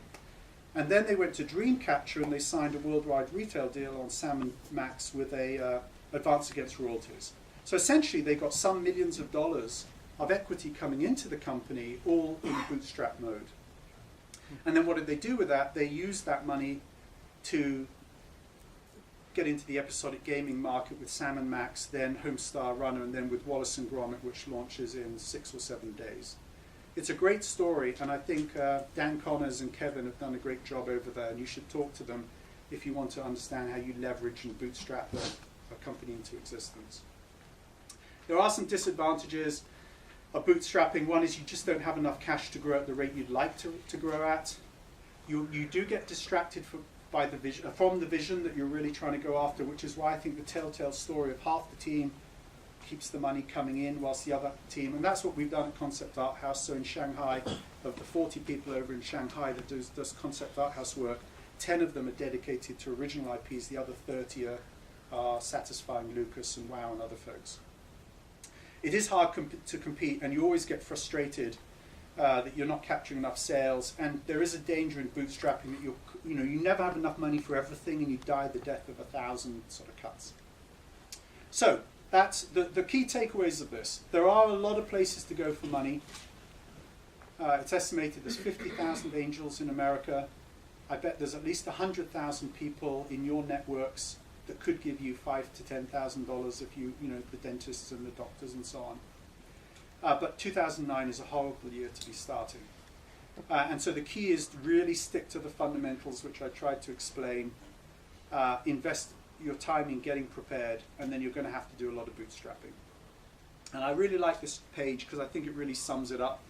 S2: And then they went to Dreamcatcher and they signed a worldwide retail deal on Sam & Max with a advance against royalties. So essentially they got some millions of dollars of equity coming into the company, all in bootstrap mode. And then what did they do with that? They used that money to get into the episodic gaming market with Sam & Max, then Homestar Runner, and then with Wallace & Gromit, which launches in 6 or 7 days. It's a great story, and I think Dan Connors and Kevin have done a great job over there, and you should talk to them if you want to understand how you leverage and bootstrap a company into existence. There are some disadvantages of bootstrapping. One is you just don't have enough cash to grow at the rate you'd like to grow at. You do get distracted from the vision that you're really trying to go after, which is why I think the telltale story of half the team keeps the money coming in whilst the other team, and that's what we've done at Concept Art House. So in Shanghai, of the 40 people over in Shanghai that does Concept Art House work, 10 of them are dedicated to original IPs, the other 30 are satisfying Lucas and WoW and other folks. It is hard to compete, and you always get frustrated that you're not capturing enough sales, and there is a danger in bootstrapping that you never have enough money for everything, and you die the death of 1,000 sort of cuts. So that's the key takeaways of this. There are a lot of places to go for money. It's estimated there's 50,000 angels in America. I bet there's at least 100,000 people in your networks that could give you $5,000 to $10,000 if the dentists and the doctors and so on. But 2009 is a horrible year to be starting. And so the key is to really stick to the fundamentals, which I tried to explain. Invest your time in getting prepared, and then you're going to have to do a lot of bootstrapping. And I really like this page because I think it really sums it up.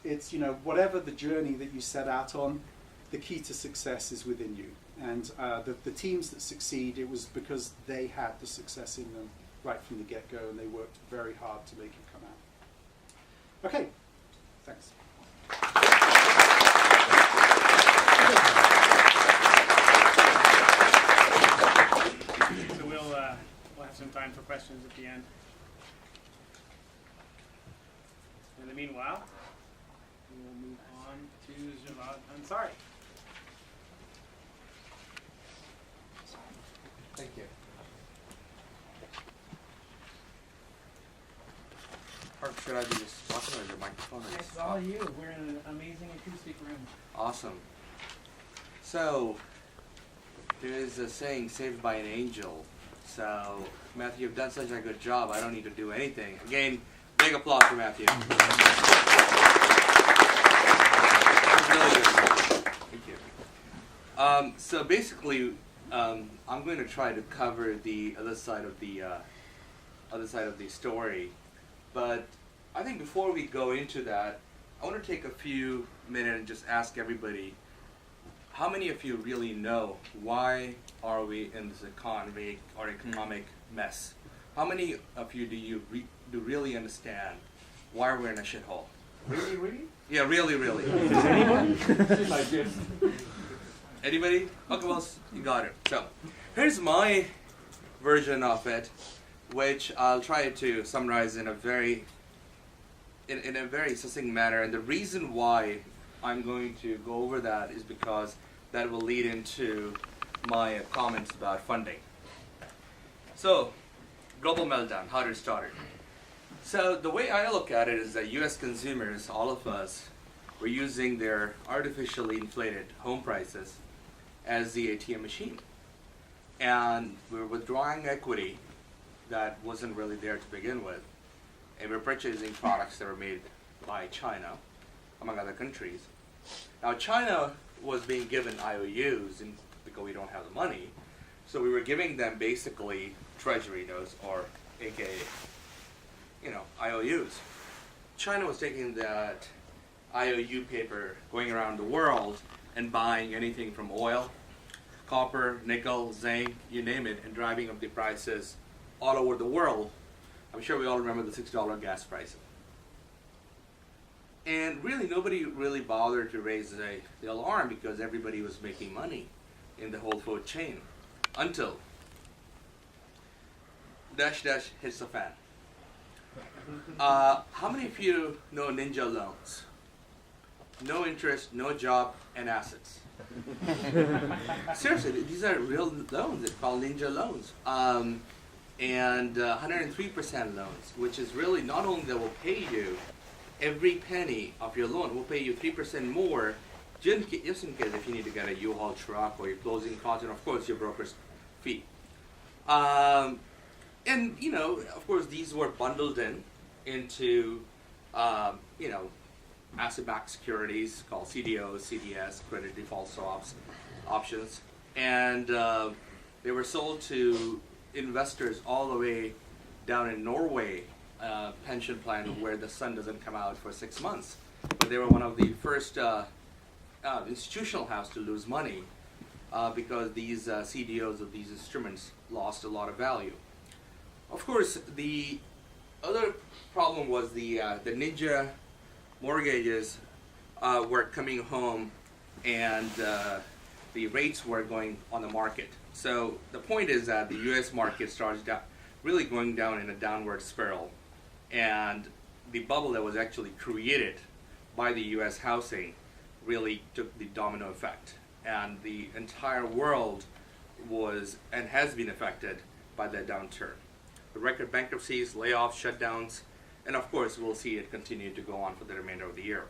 S2: It's, whatever the journey that you set out on, the key to success is within you. And the teams that succeed, it was because they had the success in them right from the get-go, and they worked very hard to make it come out. Okay, thanks.
S1: So we'll have some time for questions at the end. In the meanwhile, we will move on to Javad Ansari.
S3: Thank you. Or should I be just talking or your microphone?
S1: It's all you. We're in an amazing acoustic room.
S3: Awesome. So, there is a saying, saved by an angel. So, Matthew, you've done such a good job, I don't need to do anything. Again, big applause for Matthew. Really good. Thank you. So basically, I'm going to try to cover the other side of the story, but I think before we go into that, I want to take a few minutes and just ask everybody, how many of you really know why are we in this economic mess? How many of you do really understand why we're in a shithole?
S4: Really, really?
S3: Yeah, really, really.
S4: Does anyone? Like this.
S3: Anybody? Okay, well, you got it. So, here's my version of it, which I'll try to summarize in a very succinct manner. And the reason why I'm going to go over that is because that will lead into my comments about funding. So, global meltdown, how did it start? So, the way I look at it is that US consumers, all of us, were using their artificially inflated home prices as the ATM machine. And we were withdrawing equity that wasn't really there to begin with. And we were purchasing products that were made by China, among other countries. Now China was being given IOUs because we don't have the money. So we were giving them basically treasury notes, or aka, IOUs. China was taking that IOU paper, going around the world and buying anything from oil, copper, nickel, zinc, you name it, and driving up the prices all over the world. I'm sure we all remember the $6 gas price. And really, nobody really bothered to raise the alarm because everybody was making money in the whole food chain. Until dash hits the fan. How many of you know ninja loans? No interest, no job, and assets. Seriously, these are real loans. They're called ninja loans. And 103% loans, which is really not only that will pay you every penny of your loan, will pay you 3% more just in case if you need to get a U-Haul truck or your closing costs, and of course your broker's fee. And of course, these were bundled into asset-backed securities called CDOs, CDS, credit default swaps, options, and they were sold to investors all the way down in Norway, pension plan where the sun doesn't come out for 6 months. But they were one of the first institutional house to lose money because these CDOs of these instruments lost a lot of value. Of course, the other problem was the ninja mortgages were coming home and the rates were going on the market. So the point is that the U.S. market starts really going down in a downward spiral, and the bubble that was actually created by the U.S. housing really took the domino effect, and the entire world was and has been affected by that downturn. The record bankruptcies, layoffs, shutdowns, and of course we'll see it continue to go on for the remainder of the year.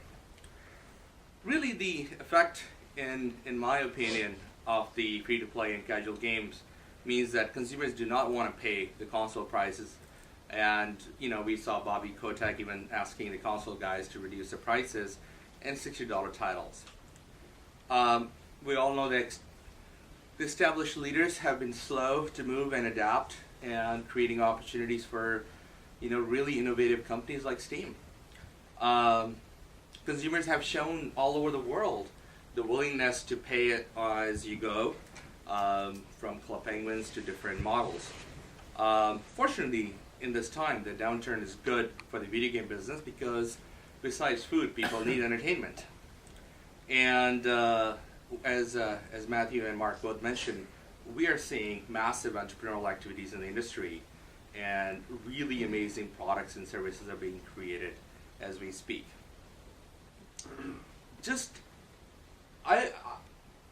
S3: Really, the effect, in my opinion, of the free-to-play and casual games means that consumers do not want to pay the console prices. And we saw Bobby Kotick even asking the console guys to reduce the prices and $60 titles. We all know that the established leaders have been slow to move and adapt and creating opportunities for really innovative companies like Steam. Consumers have shown all over the world the willingness to pay it as you go, from Club Penguins to different models. Fortunately, in this time, the downturn is good for the video game business because besides food, people need entertainment. And as Matthew and Mark both mentioned, we are seeing massive entrepreneurial activities in the industry, and really amazing products and services are being created as we speak.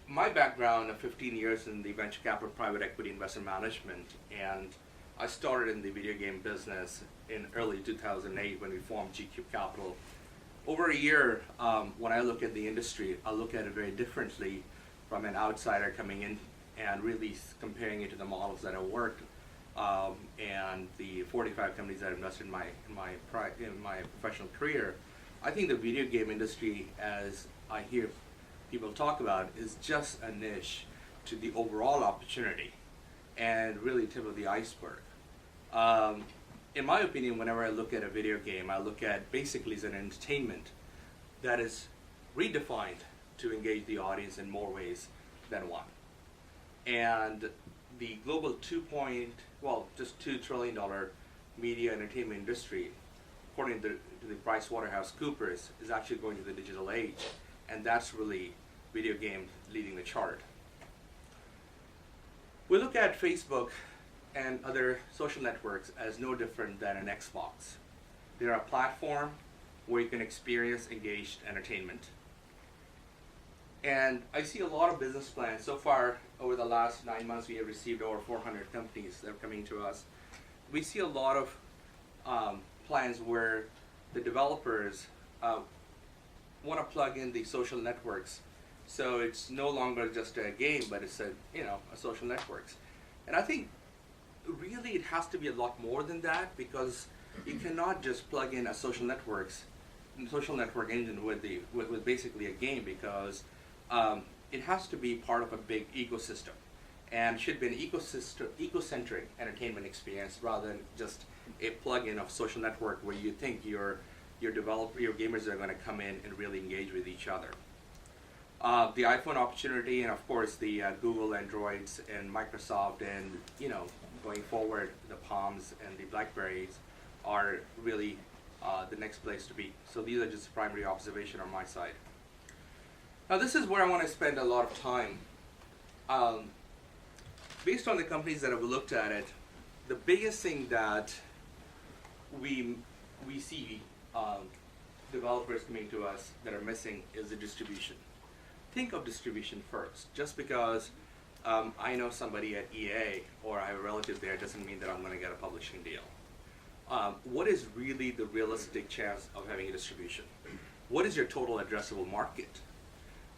S3: My background of 15 years in the venture capital private equity investment management, and I started in the video game business in early 2008 when we formed GQ Capital. Over a year, when I look at the industry, I look at it very differently from an outsider coming in and really comparing it to the models that have worked and the 45 companies that I've invested in my professional career. I think the video game industry, as I hear people talk about, is just a niche to the overall opportunity and really tip of the iceberg. In my opinion, whenever I look at a video game, I look at basically as an entertainment that is redefined to engage the audience in more ways than one. And the global $2 trillion media entertainment industry, according to the PricewaterhouseCoopers, is actually going to the digital age, and that's really video games leading the chart. We look at Facebook and other social networks as no different than an Xbox. They're a platform where you can experience engaged entertainment. And I see a lot of business plans. So far, over the last 9 months, we have received over 400 companies that are coming to us. We see a lot of plans where the developers want to plug in the social networks. So it's no longer just a game, but it's a social networks. And I think really it has to be a lot more than that, because you cannot just plug in a social network engine with basically a game, because it has to be part of a big ecosystem, and should be an ecocentric entertainment experience rather than just a plug-in of social network where you think your gamers are going to come in and really engage with each other. The iPhone opportunity, and of course the Google Androids and Microsoft, and going forward the Palms and the Blackberries are really the next place to be. So these are just primary observation on my side. Now this is where I want to spend a lot of time. Based on the companies that have looked at it, the biggest thing that we see developers coming to us that are missing is the distribution. Think of distribution first. Just because I know somebody at EA or I have a relative there doesn't mean that I'm going to get a publishing deal. What is really the realistic chance of having a distribution? What is your total addressable market?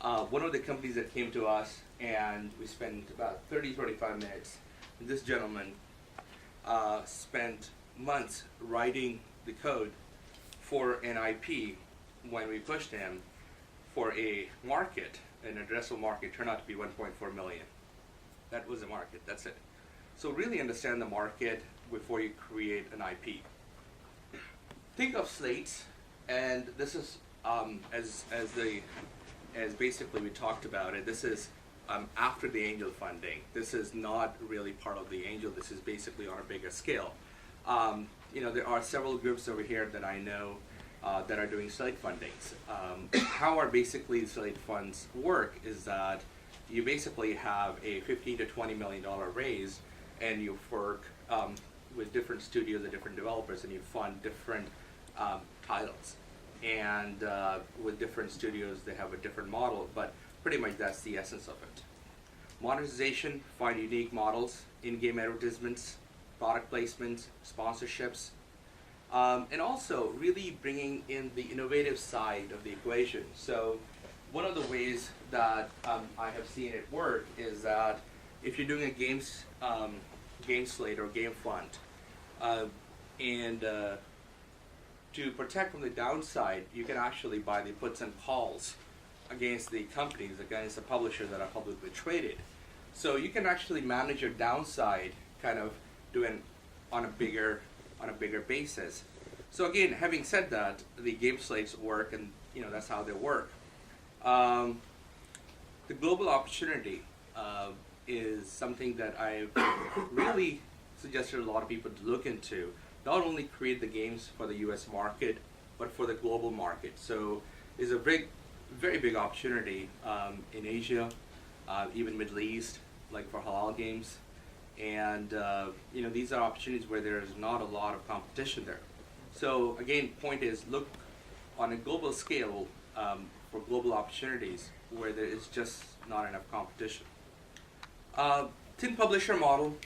S3: One of the companies that came to us, and we spent about 30-35 minutes this gentleman spent months writing the code for an IP when we pushed him for a market, an addressable market, turned out to be 1.4 million. That was the market, that's it. So really understand the market before you create an IP. Think of slates, and this is as basically we talked about it. This is after the angel funding. This is not really part of the angel. This is basically on a bigger scale. There are several groups over here that I know that are doing slate fundings. How are basically slate funds work is that you basically have a $15 to $20 million raise, and you work with different studios and different developers, and you fund different titles. And with different studios, they have a different model, but pretty much that's the essence of it. Monetization, find unique models, in-game advertisements, product placements, sponsorships, and also really bringing in the innovative side of the equation. So one of the ways that I have seen it work is that if you're doing a game slate or game fund, and to protect from the downside, you can actually buy the puts and calls against the companies, against the publishers that are publicly traded. So you can actually manage your downside, kind of doing on a bigger basis. So again, having said that, the game slates work, and that's how they work. The global opportunity is something that I've really suggested a lot of people to look into. Not only create the games for the US market, but for the global market. So there's a very big opportunity in Asia, even Middle East, like for halal games. And these are opportunities where there's not a lot of competition there. So again, point is, look on a global scale for global opportunities where there is just not enough competition. Thin publisher model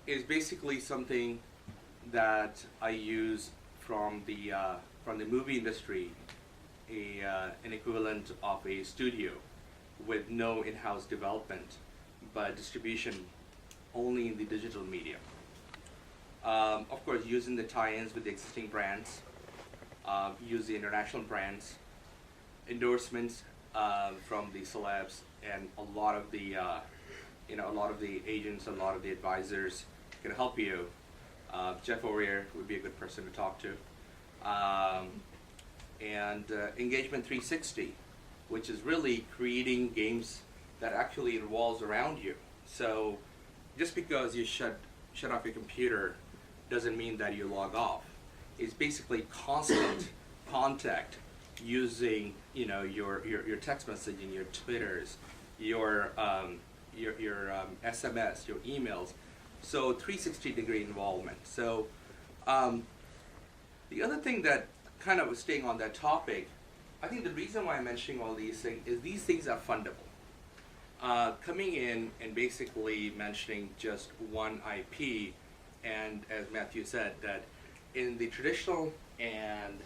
S3: is basically something that I use from the movie industry, an equivalent of a studio with no in-house development, but distribution only in the digital media. Of course, using the tie-ins with the existing brands, use the international brands, endorsements from the celebs, and a lot of the agents, a lot of the advisors can help you. Jeff over here would be a good person to talk to. And Engagement 360, which is really creating games that actually revolves around you. So just because you shut off your computer doesn't mean that you log off. It's basically constant contact using your text messaging, your Twitters, your SMS, your emails. So 360-degree involvement. So the other thing that kind of was staying on that topic, I think the reason why I'm mentioning all these things is these things are fundable. Coming in and basically mentioning just one IP, and as Matthew said, that in the traditional and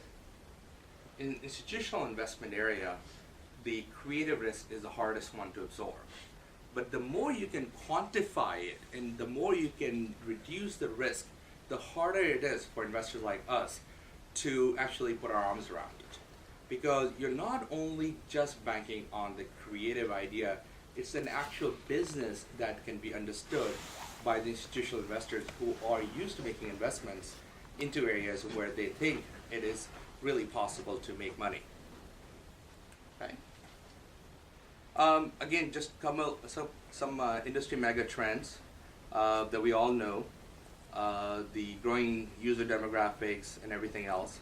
S3: in institutional investment area, the creative risk is the hardest one to absorb. But the more you can quantify it and the more you can reduce the risk, the harder it is for investors like us to actually put our arms around it. Because you're not only just banking on the creative idea, it's an actual business that can be understood by the institutional investors who are used to making investments into areas where they think it is really possible to make money. Okay. Again, just some industry mega trends that we all know, the growing user demographics and everything else.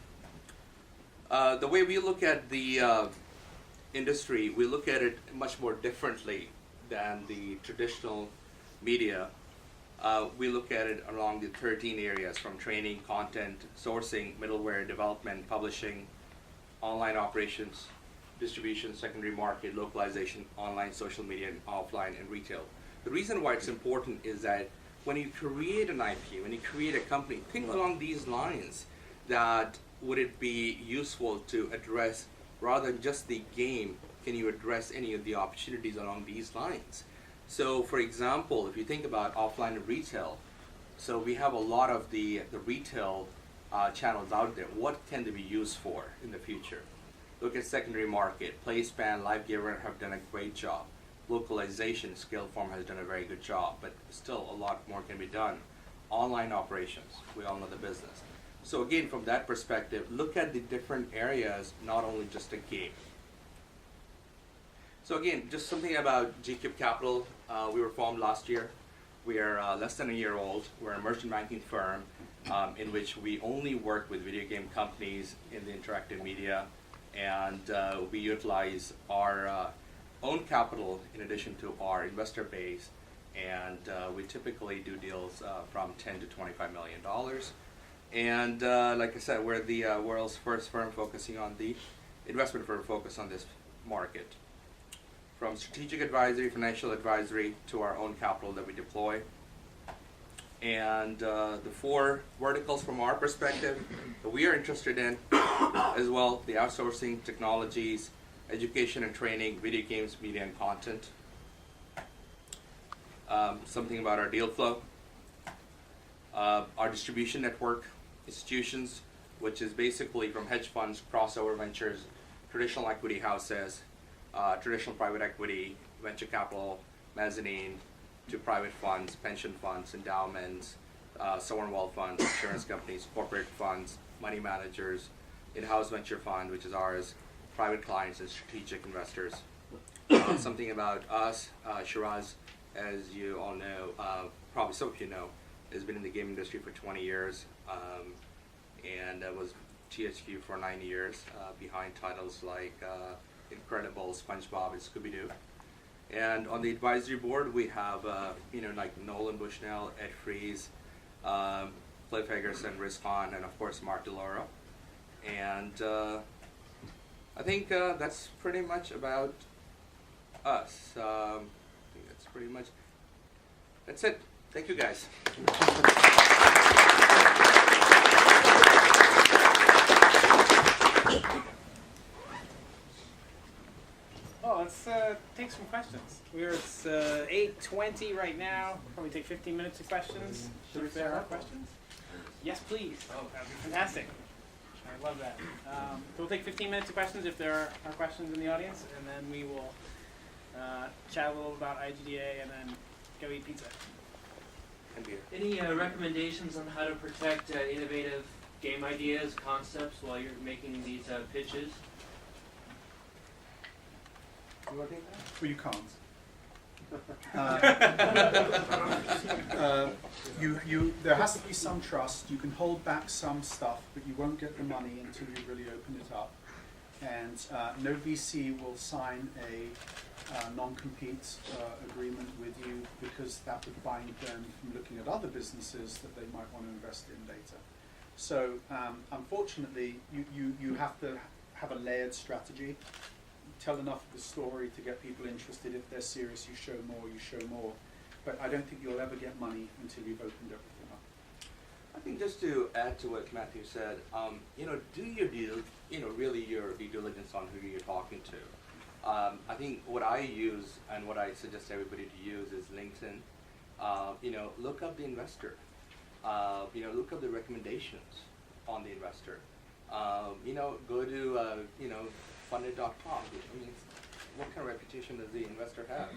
S3: The way we look at the industry, we look at it much more differently than the traditional media. We look at it along the 13 areas, from training, content, sourcing, middleware, development, publishing, online operations, distribution, secondary market, localization, online, social media, and offline, and retail. The reason why it's important is that when you create an IP, when you create a company, think along these lines, that would it be useful to address, rather than just the game, can you address any of the opportunities along these lines? So, for example, if you think about offline retail, so we have a lot of the retail channels out there. What can they be used for in the future? Look at secondary market. PlaySpan, LiveGiver have done a great job. Localization, Scaleform has done a very good job, but still a lot more can be done. Online operations, we all know the business. So again, from that perspective, look at the different areas, not only just a game. So again, just something about GCube Capital. We were formed last year. We are less than a year old. We're a merchant banking firm in which we only work with video game companies in the interactive media, and we utilize our own capital in addition to our investor base, and we typically do deals from $10 to $25 million. And like I said, we're the world's first firm focusing on the investment firm focused on this market. From strategic advisory, financial advisory, to our own capital that we deploy. And the four verticals from our perspective that we are interested in as well: the outsourcing, technologies, education and training, video games, media and content. Something about our deal flow. Our distribution network, institutions, which is basically from hedge funds, crossover ventures, traditional equity houses, traditional private equity, venture capital, mezzanine, to private funds, pension funds, endowments, sovereign wealth funds, insurance companies, corporate funds, money managers, in-house venture fund, which is ours, private clients and strategic investors. Something about us, Shiraz, as you all know, probably some of you know, has been in the game industry for 20 years, and was THQ for 9 years, behind titles like Incredible, SpongeBob, and Scooby-Doo. And on the advisory board, we have, like Nolan Bushnell, Ed Fries, Cliff Eggerson, Rizwan, and of course Mark DeLauro. And I think that's pretty much about us. I think that's pretty much, that's it. Thank you, guys.
S1: Well, let's take some questions. It's 8:20 right now. Probably take 15 minutes of questions. If there are questions. Yes, please. Oh, that'd be fantastic. I love that. So we'll take 15 minutes of questions if there are questions in the audience, and then we will chat a little about IGDA and then go eat pizza.
S3: And beer.
S5: Any recommendations on how to protect innovative game ideas, concepts while you're making these pitches?
S3: You want to take that?
S2: Well, you can't. There has to be some trust. You can hold back some stuff, but you won't get the money until you really open it up. And no VC will sign a non-compete agreement with you, because that would bind them from looking at other businesses that they might want to invest in later. So unfortunately, you have to have a layered strategy. Tell enough of the story to get people interested. If they're serious, you show more. But I don't think you'll ever get money until you've opened everything up.
S3: I think just to add to what Matthew said, do your really your due diligence on who you're talking to. I think what I use and what I suggest everybody to use is LinkedIn. Look up the investor. Look up the recommendations on the investor. Go to funded.com. I mean, what kind of reputation does the investor have?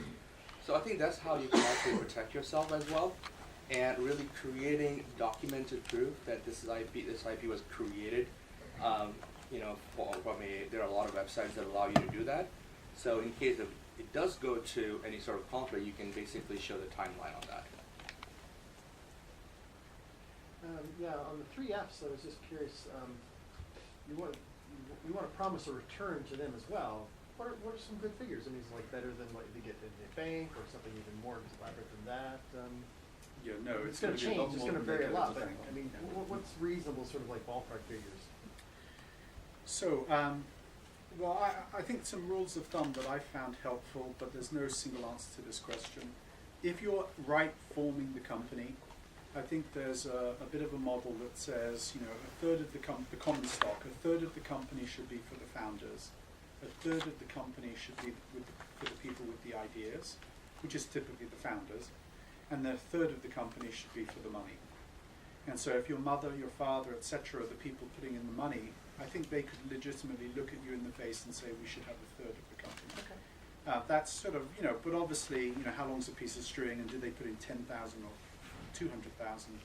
S3: So I think that's how you can actually protect yourself as well, and really creating documented proof that this IP was created. There are a lot of websites that allow you to do that. So in case of it does go to any sort of conflict, you can basically show the timeline on that.
S6: On the 3 Fs, I was just curious. You want to promise a return to them as well. What are some good figures? I mean, is it like better than what they get in a bank, or something even more elaborate than that? It's going to change. It's going to vary a lot. But I mean, what's reasonable sort of like ballpark figures?
S2: So, I think some rules of thumb that I found helpful, but there's no single answer to this question. If you're forming the company, I think there's a bit of a model that says, a third of the common stock, a third of the company should be for the founders, a third of the company should be for the people with the ideas, which is typically the founders, and the third of the company should be for the money. And so if your mother, your father, etc., are the people putting in the money, I think they could legitimately look at you in the face and say we should have a third of the company.
S6: Okay.
S2: That's sort of, but obviously, how long's a piece of string, and do they put in 10,000 or 200,000?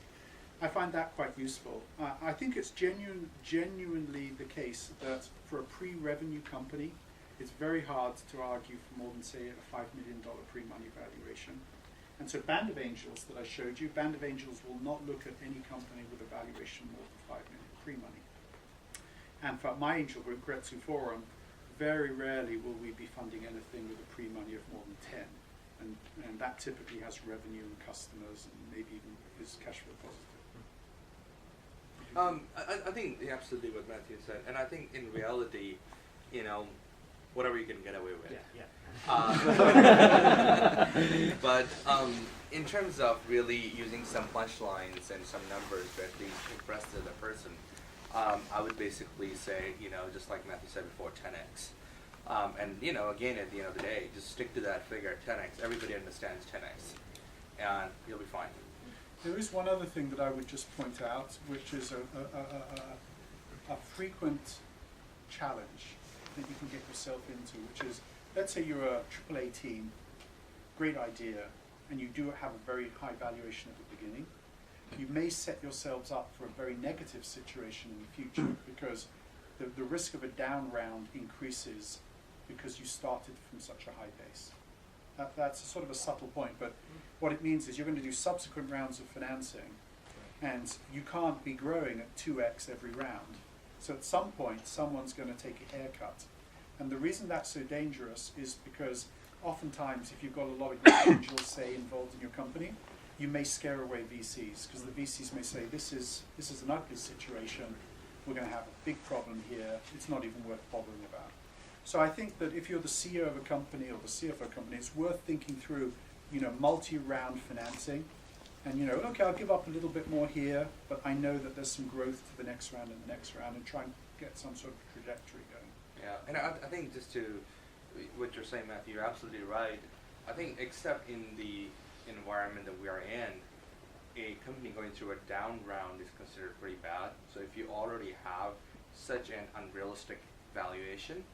S2: I find that quite useful. I think it's genuinely the case that for a pre-revenue company, it's very hard to argue for more than, say, a $5 million pre-money valuation. And so Band of Angels that I showed you, Band of Angels will not look at any company with a valuation more than 5 million pre-money. And for my angel group, Gretsu Forum, very rarely will we be funding anything with a pre-money of more than 10. And that typically has revenue and customers and maybe even is cash flow positive.
S3: I think absolutely what Matthew said, and I think in reality, whatever you can get away with.
S6: Yeah.
S3: But in terms of really using some punchlines and some numbers to at least impress the other person, I would basically say, just like Matthew said before, 10x. And again, at the end of the day, just stick to that figure, 10x. Everybody understands 10x, and you'll be fine.
S2: There is one other thing that I would just point out, which is a frequent challenge that you can get yourself into, which is, let's say you're a AAA team, great idea, and you do have a very high valuation at the beginning. You may set yourselves up for a very negative situation in the future because the risk of a down round increases because you started from such a high base. That's a sort of a subtle point, but what it means is you're going to do subsequent rounds of financing, and you can't be growing at 2x every round. So at some point, someone's going to take a haircut. And the reason that's so dangerous is because oftentimes, if you've got a lot of great angels, say, involved in your company, you may scare away VCs, because the VCs may say, this is an ugly situation, we're going to have a big problem here, it's not even worth bothering about. So I think that if you're the CEO of a company or the CFO of a company, it's worth thinking through, multi-round financing. And, okay, I'll give up a little bit more here, but I know that there's some growth to the next round and the next round, and try and get some sort of trajectory going.
S3: Yeah, and I think just to what you're saying, Matthew, you're absolutely right. I think except in the environment that we are in, a company going through a down round is considered pretty bad. So if you already have such an unrealistic valuation,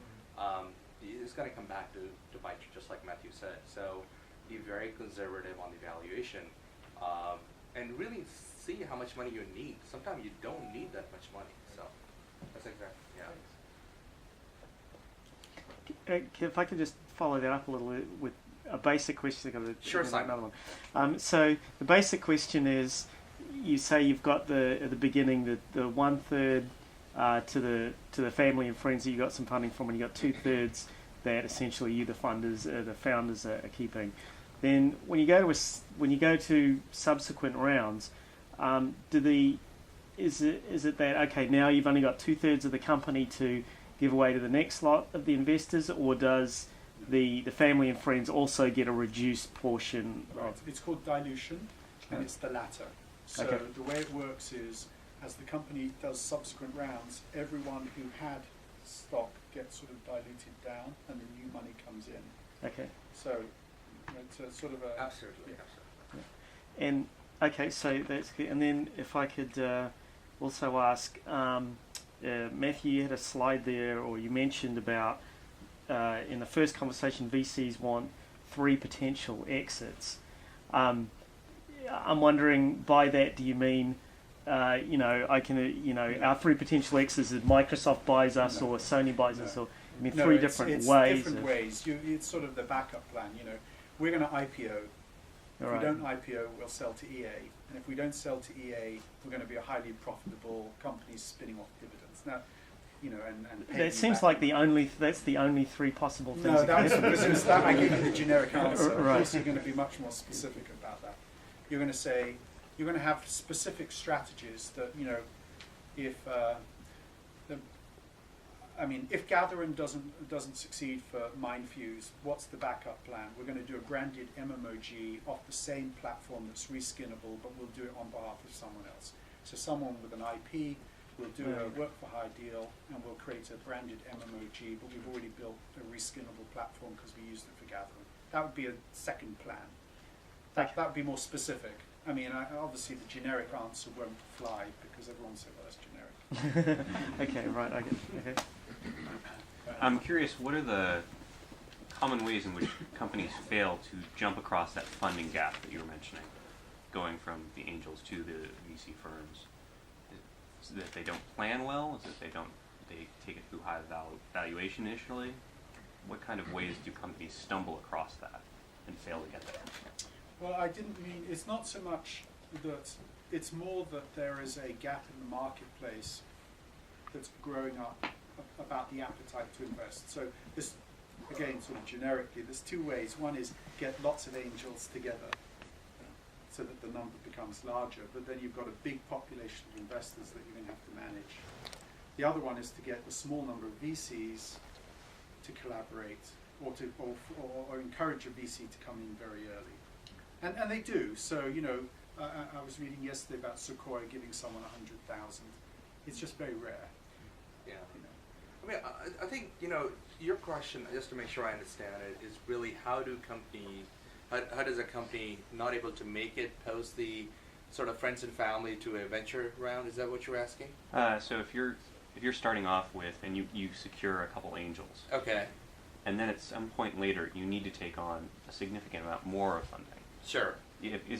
S3: it's going to come back to bite you, just like Matthew said. So be very conservative on the valuation, and really see how much money you need. Sometimes you don't need that much money. So that's exactly, yeah.
S7: If I could just follow that up a little bit with a basic question.
S3: Sure, Simon.
S7: Another one. So the basic question is, you say you've got at the beginning the 1/3 to the family and friends that you got some funding from, and you got 2/3 that essentially you, the founders are keeping. Then when you go to subsequent rounds, is it that okay, now you've only got 2/3 of the company to give away to the next lot of the investors, or does the family and friends also get a reduced portion?
S2: Right. It's called dilution, and it's the latter. So
S7: Okay.
S2: the way it works is, as the company does subsequent rounds, everyone who had stock gets sort of diluted down, and the new money comes in.
S7: Okay.
S2: So it's a sort of a
S3: Absolutely,
S2: yeah.
S3: absolutely.
S7: And okay, so that's good. And then if I could also ask, Matthew, you had a slide there, or you mentioned about in the first conversation, VCs want 3 potential exits. I'm wondering, by that, do you mean our 3 potential exits is Microsoft buys us, or Sony buys us, or I mean 3 different
S2: it's
S7: ways?
S2: different ways. It's sort of the backup plan. We're going to IPO. If
S7: All
S2: we
S7: right.
S2: don't IPO, we'll sell to EA. And if we don't sell to EA, we're going to be a highly profitable company spinning off dividends. Now, and paying
S7: That seems
S2: back
S7: like
S2: money.
S7: that's the only 3 possible things.
S2: No,
S7: that can
S2: that's
S7: happen.
S2: because I gave you the generic answer. Of
S7: Right.
S2: course, you're going to be much more specific about that. You're going to say, you're going to have specific strategies that, if Gathering doesn't succeed for Mindfuse, what's the backup plan? We're going to do a branded MMOG off the same platform that's reskinnable, but we'll do it on behalf of someone else. So someone with an IP will do a work-for-hire deal, and we'll create a branded MMOG, but we've already built a reskinnable platform because we used it for Gathering. that would be a second plan.
S7: Okay.
S2: That would be more specific. I mean, obviously the generic answer won't fly because everyone says, well, that's generic.
S7: Okay, right, I get it. Okay.
S8: I'm curious, what are the common ways in which companies fail to jump across that funding gap that you were mentioning, going from the angels to the VC firms? Is it that they don't plan well? Is it they take it too high valuation initially? What kind of ways do companies stumble across that and fail to get there?
S2: Well, I didn't mean, it's not so much that, it's more that there is a gap in the marketplace that's growing up about the appetite to invest. So this, again, sort of generically, there's two ways. One is get lots of angels together so that the number becomes larger, but then you've got a big population of investors that you're going to have to manage. The other one is to get a small number of VCs to collaborate or encourage a VC to come in very early. And they do. So, you know, I was reading yesterday about Sequoia giving someone 100,000. It's just very rare.
S3: Yeah.
S2: You know.
S3: I mean, I think, you know, your question, just to make sure I understand it, is really how does a company not able to make it post the sort of friends and family to a venture round? Is that what you're asking?
S8: So if you're starting off with, and you secure a couple angels,
S3: Okay.
S8: and then at some point later you need to take on a significant amount more of funding.
S3: Sure.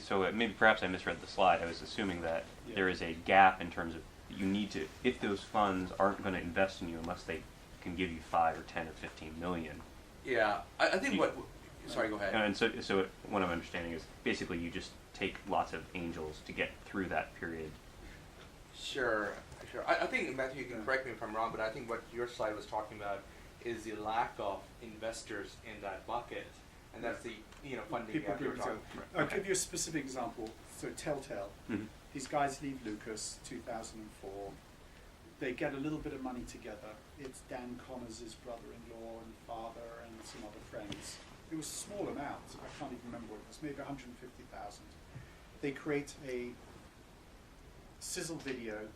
S8: So maybe perhaps I misread the slide. I was assuming that
S2: Yeah.
S8: there is a gap in terms of you need to, if those funds aren't going to invest in you unless they can give you 5 or 10 or 15 million.
S3: Yeah. I think sorry, go ahead.
S8: And so what I'm understanding is basically you just take lots of angels to get through that period.
S3: Sure. I think, Matthew, you can correct me if I'm wrong, but I think what your slide was talking about is the lack of investors in that bucket, and that's the funding
S2: People
S3: gap you were
S2: agree
S3: talking
S2: with
S3: about.
S2: that. I'll give you a specific example. So Telltale,
S8: Mhm.
S2: these guys leave Lucas, 2004. They get a little bit of money together. It's Dan Connors' brother-in-law and father and some other friends. It was a small amount. I can't even remember what it was. Maybe 150,000. They create a sizzle video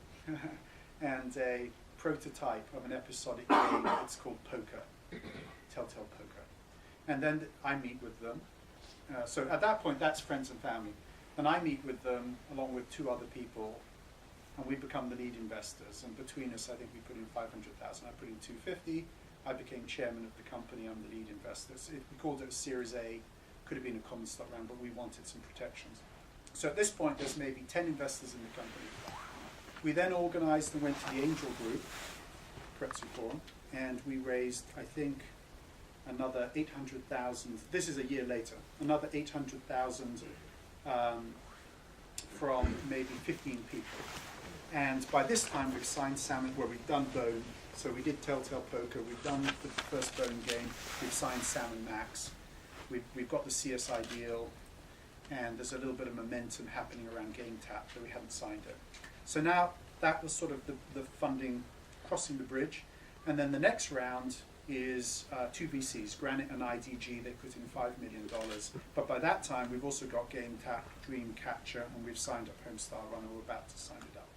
S2: and a prototype of an episodic game. It's called Poker, Telltale Poker. And then I meet with them. So at that point, that's friends and family. And I meet with them along with 2 other people, and we become the lead investors. And between us, I think we put in 500,000. I put in 250. I became chairman of the company. I'm the lead investor. So we called it a Series A. Could have been a common stock round, but we wanted some protections. So at this point, there's maybe 10 investors in the company. We then organized and went to the angel group, Pretzel Forum, and we raised, I think, another 800,000. This is a year later. Another 800,000 from maybe 15 people. And by this time, we've signed Salmon. Well, we've done Bone. So we did Telltale Poker. We've done the first Bone game. We've signed Salmon Max. We've got the CSI deal. And there's a little bit of momentum happening around GameTap, but we haven't signed it. So now that was sort of the funding crossing the bridge. And then the next round is 2 VCs, Granite and IDG. They put in $5 million. But by that time, we've also got GameTap, Dreamcatcher, and we've signed up Homestar Runner. We're about to sign it up.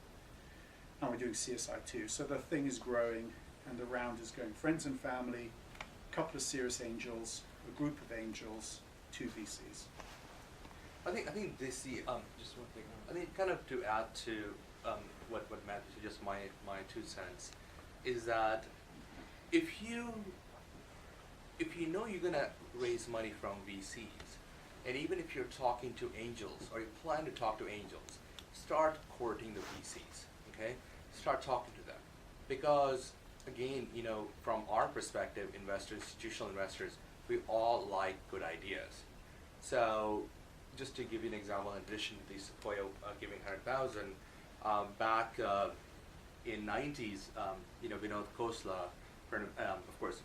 S2: And we're doing CSI too. So the thing is growing, and the round is going friends and family, a couple of serious angels, a group of angels, 2 VCs.
S3: I think this just one thing. I think kind of to add to what Matthew said, just my 2 cents, is that if you know you're gonna raise money from VCs, and even if you're talking to angels or you plan to talk to angels, start courting the VCs. Okay, start talking to them, because again, from our perspective, investors, institutional investors, we all like good ideas. So, just to give you an example, in addition to the Sequoia giving 100,000, back in 90s, Vinod Khosla, of course,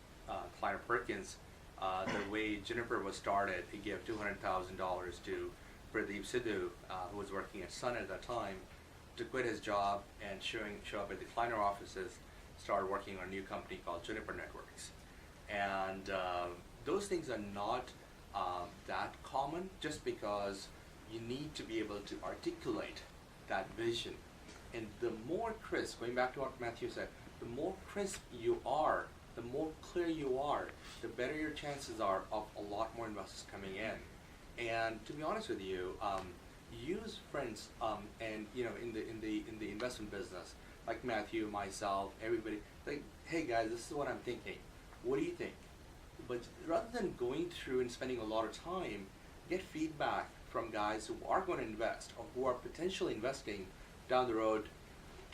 S3: Kleiner Perkins, the way Juniper was started, he gave $200,000 to Pradeep Sidhu, who was working at Sun at that time, to quit his job and show up at the Kleiner offices, started working on a new company called Juniper Networks. And those things are not that common, just because you need to be able to articulate that vision. And the more crisp, going back to what Matthew said, the more crisp you are the more clear you are, the better your chances are of a lot more investors coming in. And to be honest with you, use friends, and in the investment business, like Matthew, myself, everybody, like, hey guys, this is what I'm thinking. What do you think? But rather than going through and spending a lot of time, get feedback from guys who are going to invest or who are potentially investing down the road.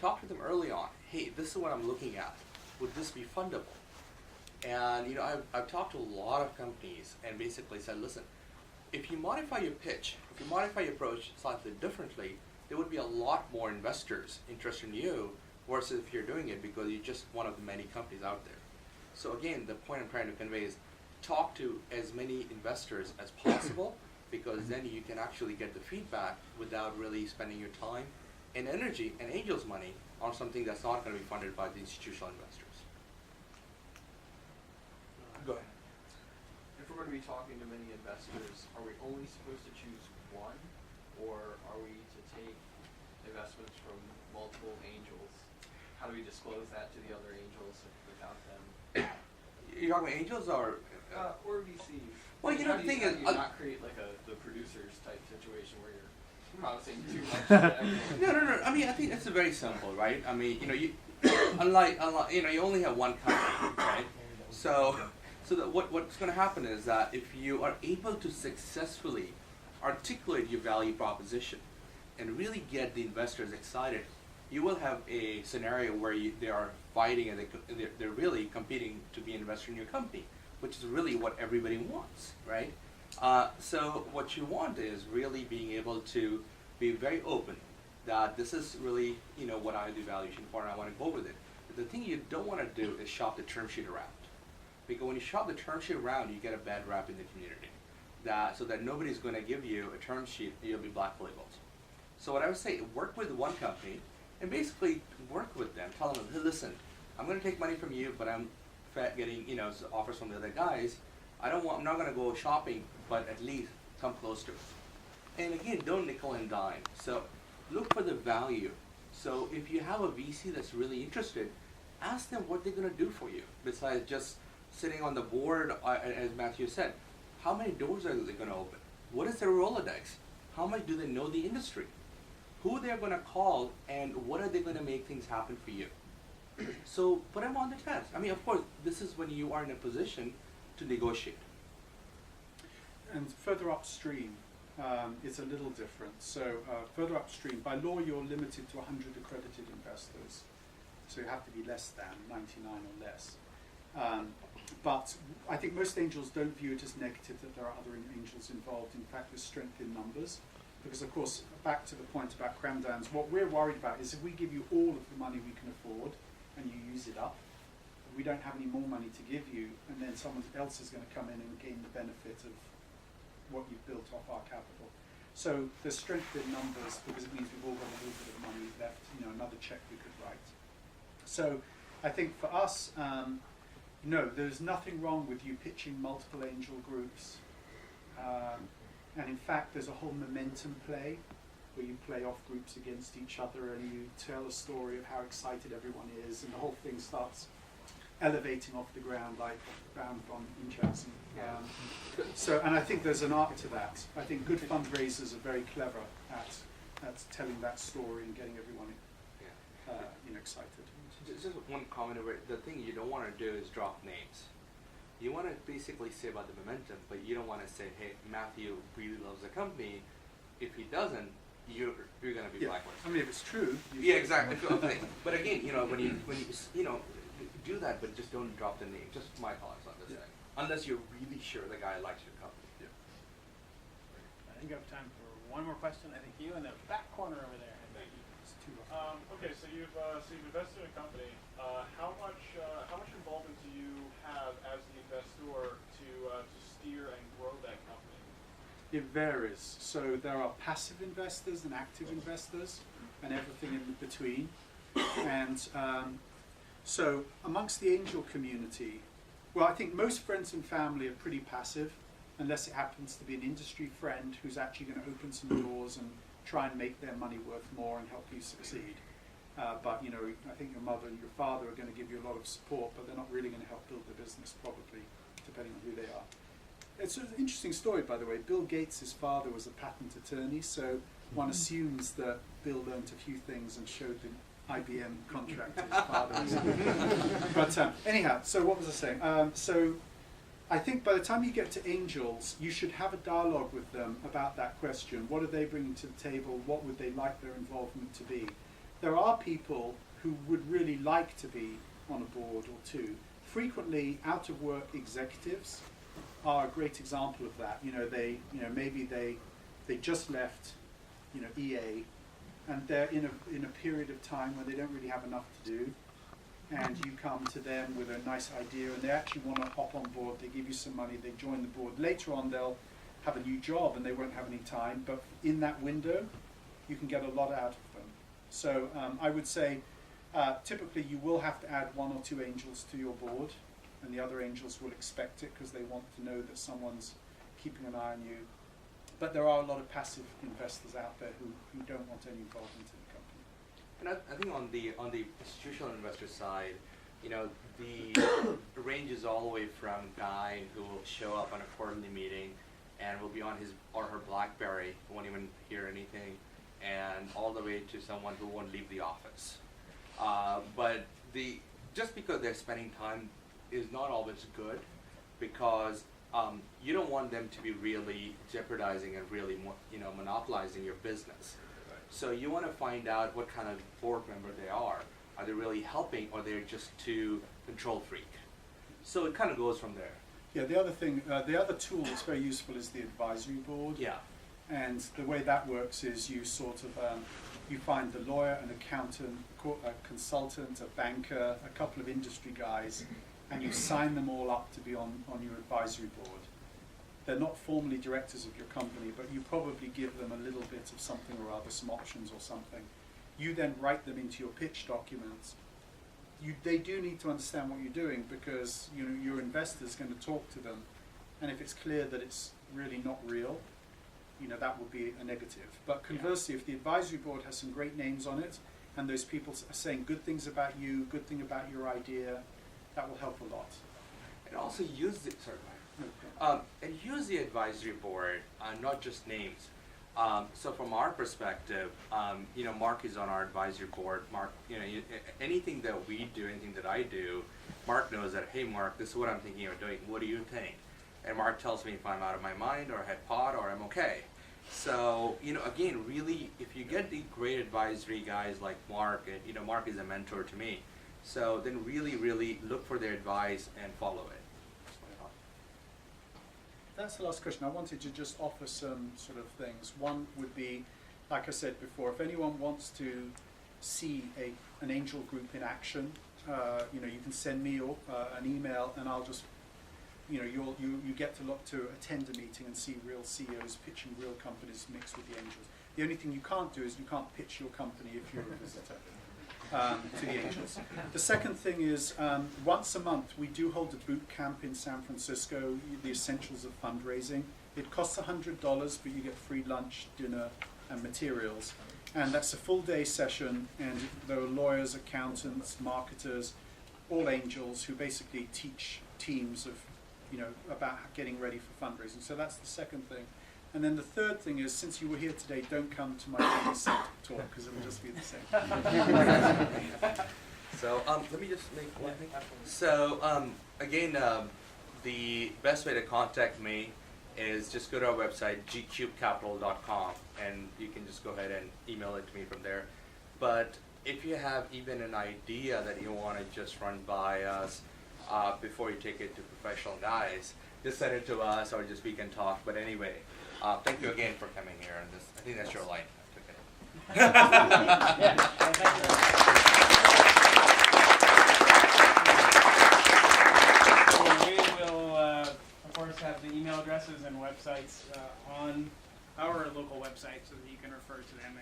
S3: Talk to them early on. Hey, this is what I'm looking at. Would this be fundable? And I've talked to a lot of companies and basically said, listen, if you modify your pitch, if you modify your approach slightly differently, there would be a lot more investors interested in you versus if you're doing it because you're just one of the many companies out there. So again, the point I'm trying to convey is talk to as many investors as possible because then you can actually get the feedback without really spending your time and energy and angels' money on something that's not going to be funded by the institutional investors. Go ahead.
S9: If we're going to be talking to many investors, are we only supposed to choose one, or are we to take investments from multiple angels? How do we disclose that to the other angels without them?
S3: You're talking about angels or
S9: VCs?
S3: Well, you know, the thing
S9: how
S3: is,
S9: do you not create like the producers type situation where you're promising too much to everyone?
S3: No. I mean, I think it's very simple, right? I mean, you unlike you only have one company, right? So what's going to happen is that if you are able to successfully articulate your value proposition and really get the investors excited, you will have a scenario where they are fighting and they're really competing to be an investor in your company, which is really what everybody wants, right? So what you want is really being able to be very open that this is really what I do valuation for and I want to go with it. But the thing you don't want to do is shop the term sheet around. Because when you shop the term sheet around, you get a bad rap in the community. So that nobody's going to give you a term sheet, you'll be black labeled. So what I would say, work with one company and basically work with them. Tell them, hey, listen, I'm going to take money from you, but I'm getting offers from the other guys. I'm not going to go shopping, but at least come close to it. And again, don't nickel and dime. So look for the value. So if you have a VC that's really interested, ask them what they're going to do for you besides just sitting on the board, as Matthew said. How many doors are they going to open? What is their Rolodex? How much do they know the industry? Who they're going to call, and what are they going to make things happen for you? So put them on the test. I mean, of course, this is when you are in a position to negotiate.
S2: And further upstream, it's a little different. So further upstream, by law, you're limited to 100 accredited investors. So you have to be less than 99 or less. But I think most angels don't view it as negative that there are other angels involved. In fact, there's strength in numbers. Because, of course, back to the point about cram downs, what we're worried about is if we give you all of the money we can afford and you use it up, we don't have any more money to give you, and then someone else is going to come in and gain the benefit of what you've built off our capital. So there's strength in numbers because it means we've all got a little bit of money left, another check we could write. So I think for us, no, there's nothing wrong with you pitching multiple angel groups. And in fact, there's a whole momentum play where you play off groups against each other and you tell a story of how excited everyone is, and the whole thing starts elevating off the ground like Bound from Munchausen. And I think there's an art to that. I think good fundraisers are very clever at telling that story and getting everyone excited.
S3: Just one comment over it. The thing you don't want to do is drop names. You want to basically say about the momentum, but you don't want to say, hey, Matthew really loves the company. If he doesn't, you're going to be blacklisted.
S2: I mean, if it's true.
S3: Yeah, exactly. But again, when you do that, but just don't drop the name. Just my thoughts on this thing. Unless you're really sure the guy likes your company.
S2: Yeah.
S1: I think we have time for one more question. I think you in the back corner over there. Thank you.
S10: Okay, so you've invested in a company. How much involvement do you have as the investor to steer and grow that company?
S2: It varies. So there are passive investors and active investors and everything in between. And so amongst the angel community, well, I think most friends and family are pretty passive unless it happens to be an industry friend who's actually going to open some doors and try and make their money worth more and help you succeed. but you know, I think your mother and your father are going to give you a lot of support, but they're not really going to help build the business, probably, depending on who they are. It's an interesting story, by the way. Bill Gates' father was a patent attorney, so one assumes that Bill learned a few things and showed the IBM contract to his father. But anyhow, so what was I saying? So I think by the time you get to angels, you should have a dialogue with them about that question. What are they bringing to the table? What would they like their involvement to be? There are people who would really like to be on a board or two. Frequently, out-of-work executives are a great example of that. You know, maybe they just left, you know, EA, and they're in a period of time where they don't really have enough to do, and you come to them with a nice idea, and they actually want to hop on board. They give you some money, they join the board. Later on, they'll have a new job, and they won't have any time. But in that window, you can get a lot out of them. So I would say, typically, you will have to add 1 or 2 angels to your board, and the other angels will expect it because they want to know that someone's keeping an eye on you. But there are a lot of passive investors out there who don't want any involvement in the company.
S3: And I think on the institutional investor side, you know, the range is all the way from a guy who will show up on a quarterly meeting and will be on his or her BlackBerry, won't even hear anything, and all the way to someone who won't leave the office. But just because they're spending time is not always good, because you don't want them to be really jeopardizing and really monopolizing your business. So you want to find out what kind of board member they are. Are they really helping, or they're just too control freak? So it kind of goes from there.
S2: Yeah, the other thing, the other tool that's very useful is the advisory board.
S3: Yeah.
S2: And the way that works is you sort of, you find the lawyer, an accountant, a consultant, a banker, a couple of industry guys, and you sign them all up to be on your advisory board. They're not formally directors of your company, but you probably give them a little bit of something or other, some options or something. You then write them into your pitch documents. They do need to understand what you're doing, because your investor's going to talk to them, and if it's clear that it's really not real, that would be a negative. But conversely, if the advisory board has some great names on it, and those people are saying good things about you, good thing about your idea, that will help a lot.
S3: And also use the and use the advisory board, not just names. So from our perspective, Mark is on our advisory board. Mark, anything that we do, anything that I do, Mark knows that, hey Mark, this is what I'm thinking of doing. What do you think? And Mark tells me if I'm out of my mind or had pot or I'm okay. So, again, really, if you get the great advisory guys like Mark, and Mark is a mentor to me, so then really, really look for their advice and follow it. That's my thought.
S2: That's the last question. I wanted to just offer some sort of things. One would be, like I said before, if anyone wants to see an angel group in action, you can send me an email, and I'll just, you get to attend a meeting and see real CEOs pitching real companies mixed with the angels. The only thing you can't do is you can't pitch your company if you're a visitor to the angels. The second thing is, once a month we do hold a boot camp in San Francisco, the essentials of fundraising. It costs $100, but you get free lunch, dinner, and materials. And that's a full day session, and there are lawyers, accountants, marketers, all angels who basically teach teams of, about getting ready for fundraising. So that's the second thing. And then the third thing is, since you were here today, don't come to my 20-cent talk, because it will just be the same.
S3: So let me just make one thing. So again, the best way to contact me is just go to our website, gcubecapital.com, and you can just go ahead and email it to me from there. But if you have even an idea that you want to just run by us before you take it to professional guys, just send it to us, or just we can talk. But anyway, thank you again for coming here. And I think that's your line.
S1: We will, of course, have the email addresses and websites on our local website, so that you can refer to them,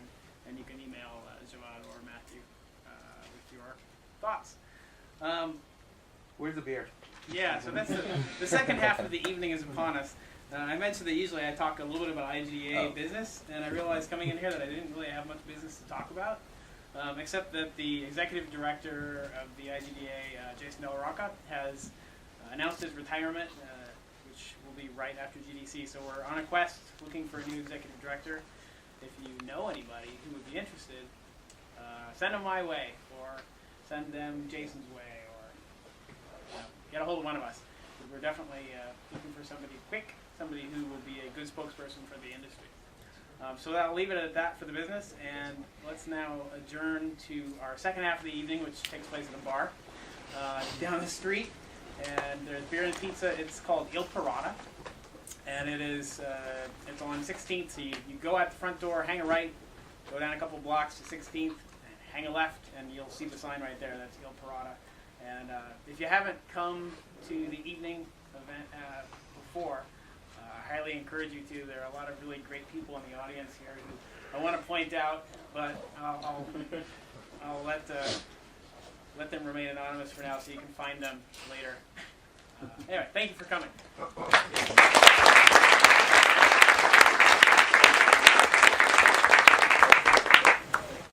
S1: and you can email Jawad or Matthew with your thoughts.
S3: Where's the beer?
S1: Yeah, so that's the second half of the evening is upon us. I mentioned that usually I talk a little bit about IGA business, and I realized coming in here that I didn't really have much business to talk about. except that the executive director of the IGDA, Jason Del Rocca, has announced his retirement, which will be right after GDC. So we're on a quest looking for a new executive director. If you know anybody who would be interested, send them my way, or send them Jason's way, or get a hold of one of us. We're definitely looking for somebody quick, somebody who will be a good spokesperson for the industry. So I'll leave it at that for the business, and let's now adjourn to our second half of the evening, which takes place at a bar down the street. And there's beer and pizza. It's called Il Parada, and it's on 16th. So you go out the front door, hang a right, go down a couple blocks to 16th, and hang a left, and you'll see the sign right there. That's Il Parada. And if you haven't come to the evening event before, I highly encourage you to. There are a lot of really great people in the audience here who I want to point out, but I'll let them remain anonymous for now so you can find them later. Anyway, thank you for coming.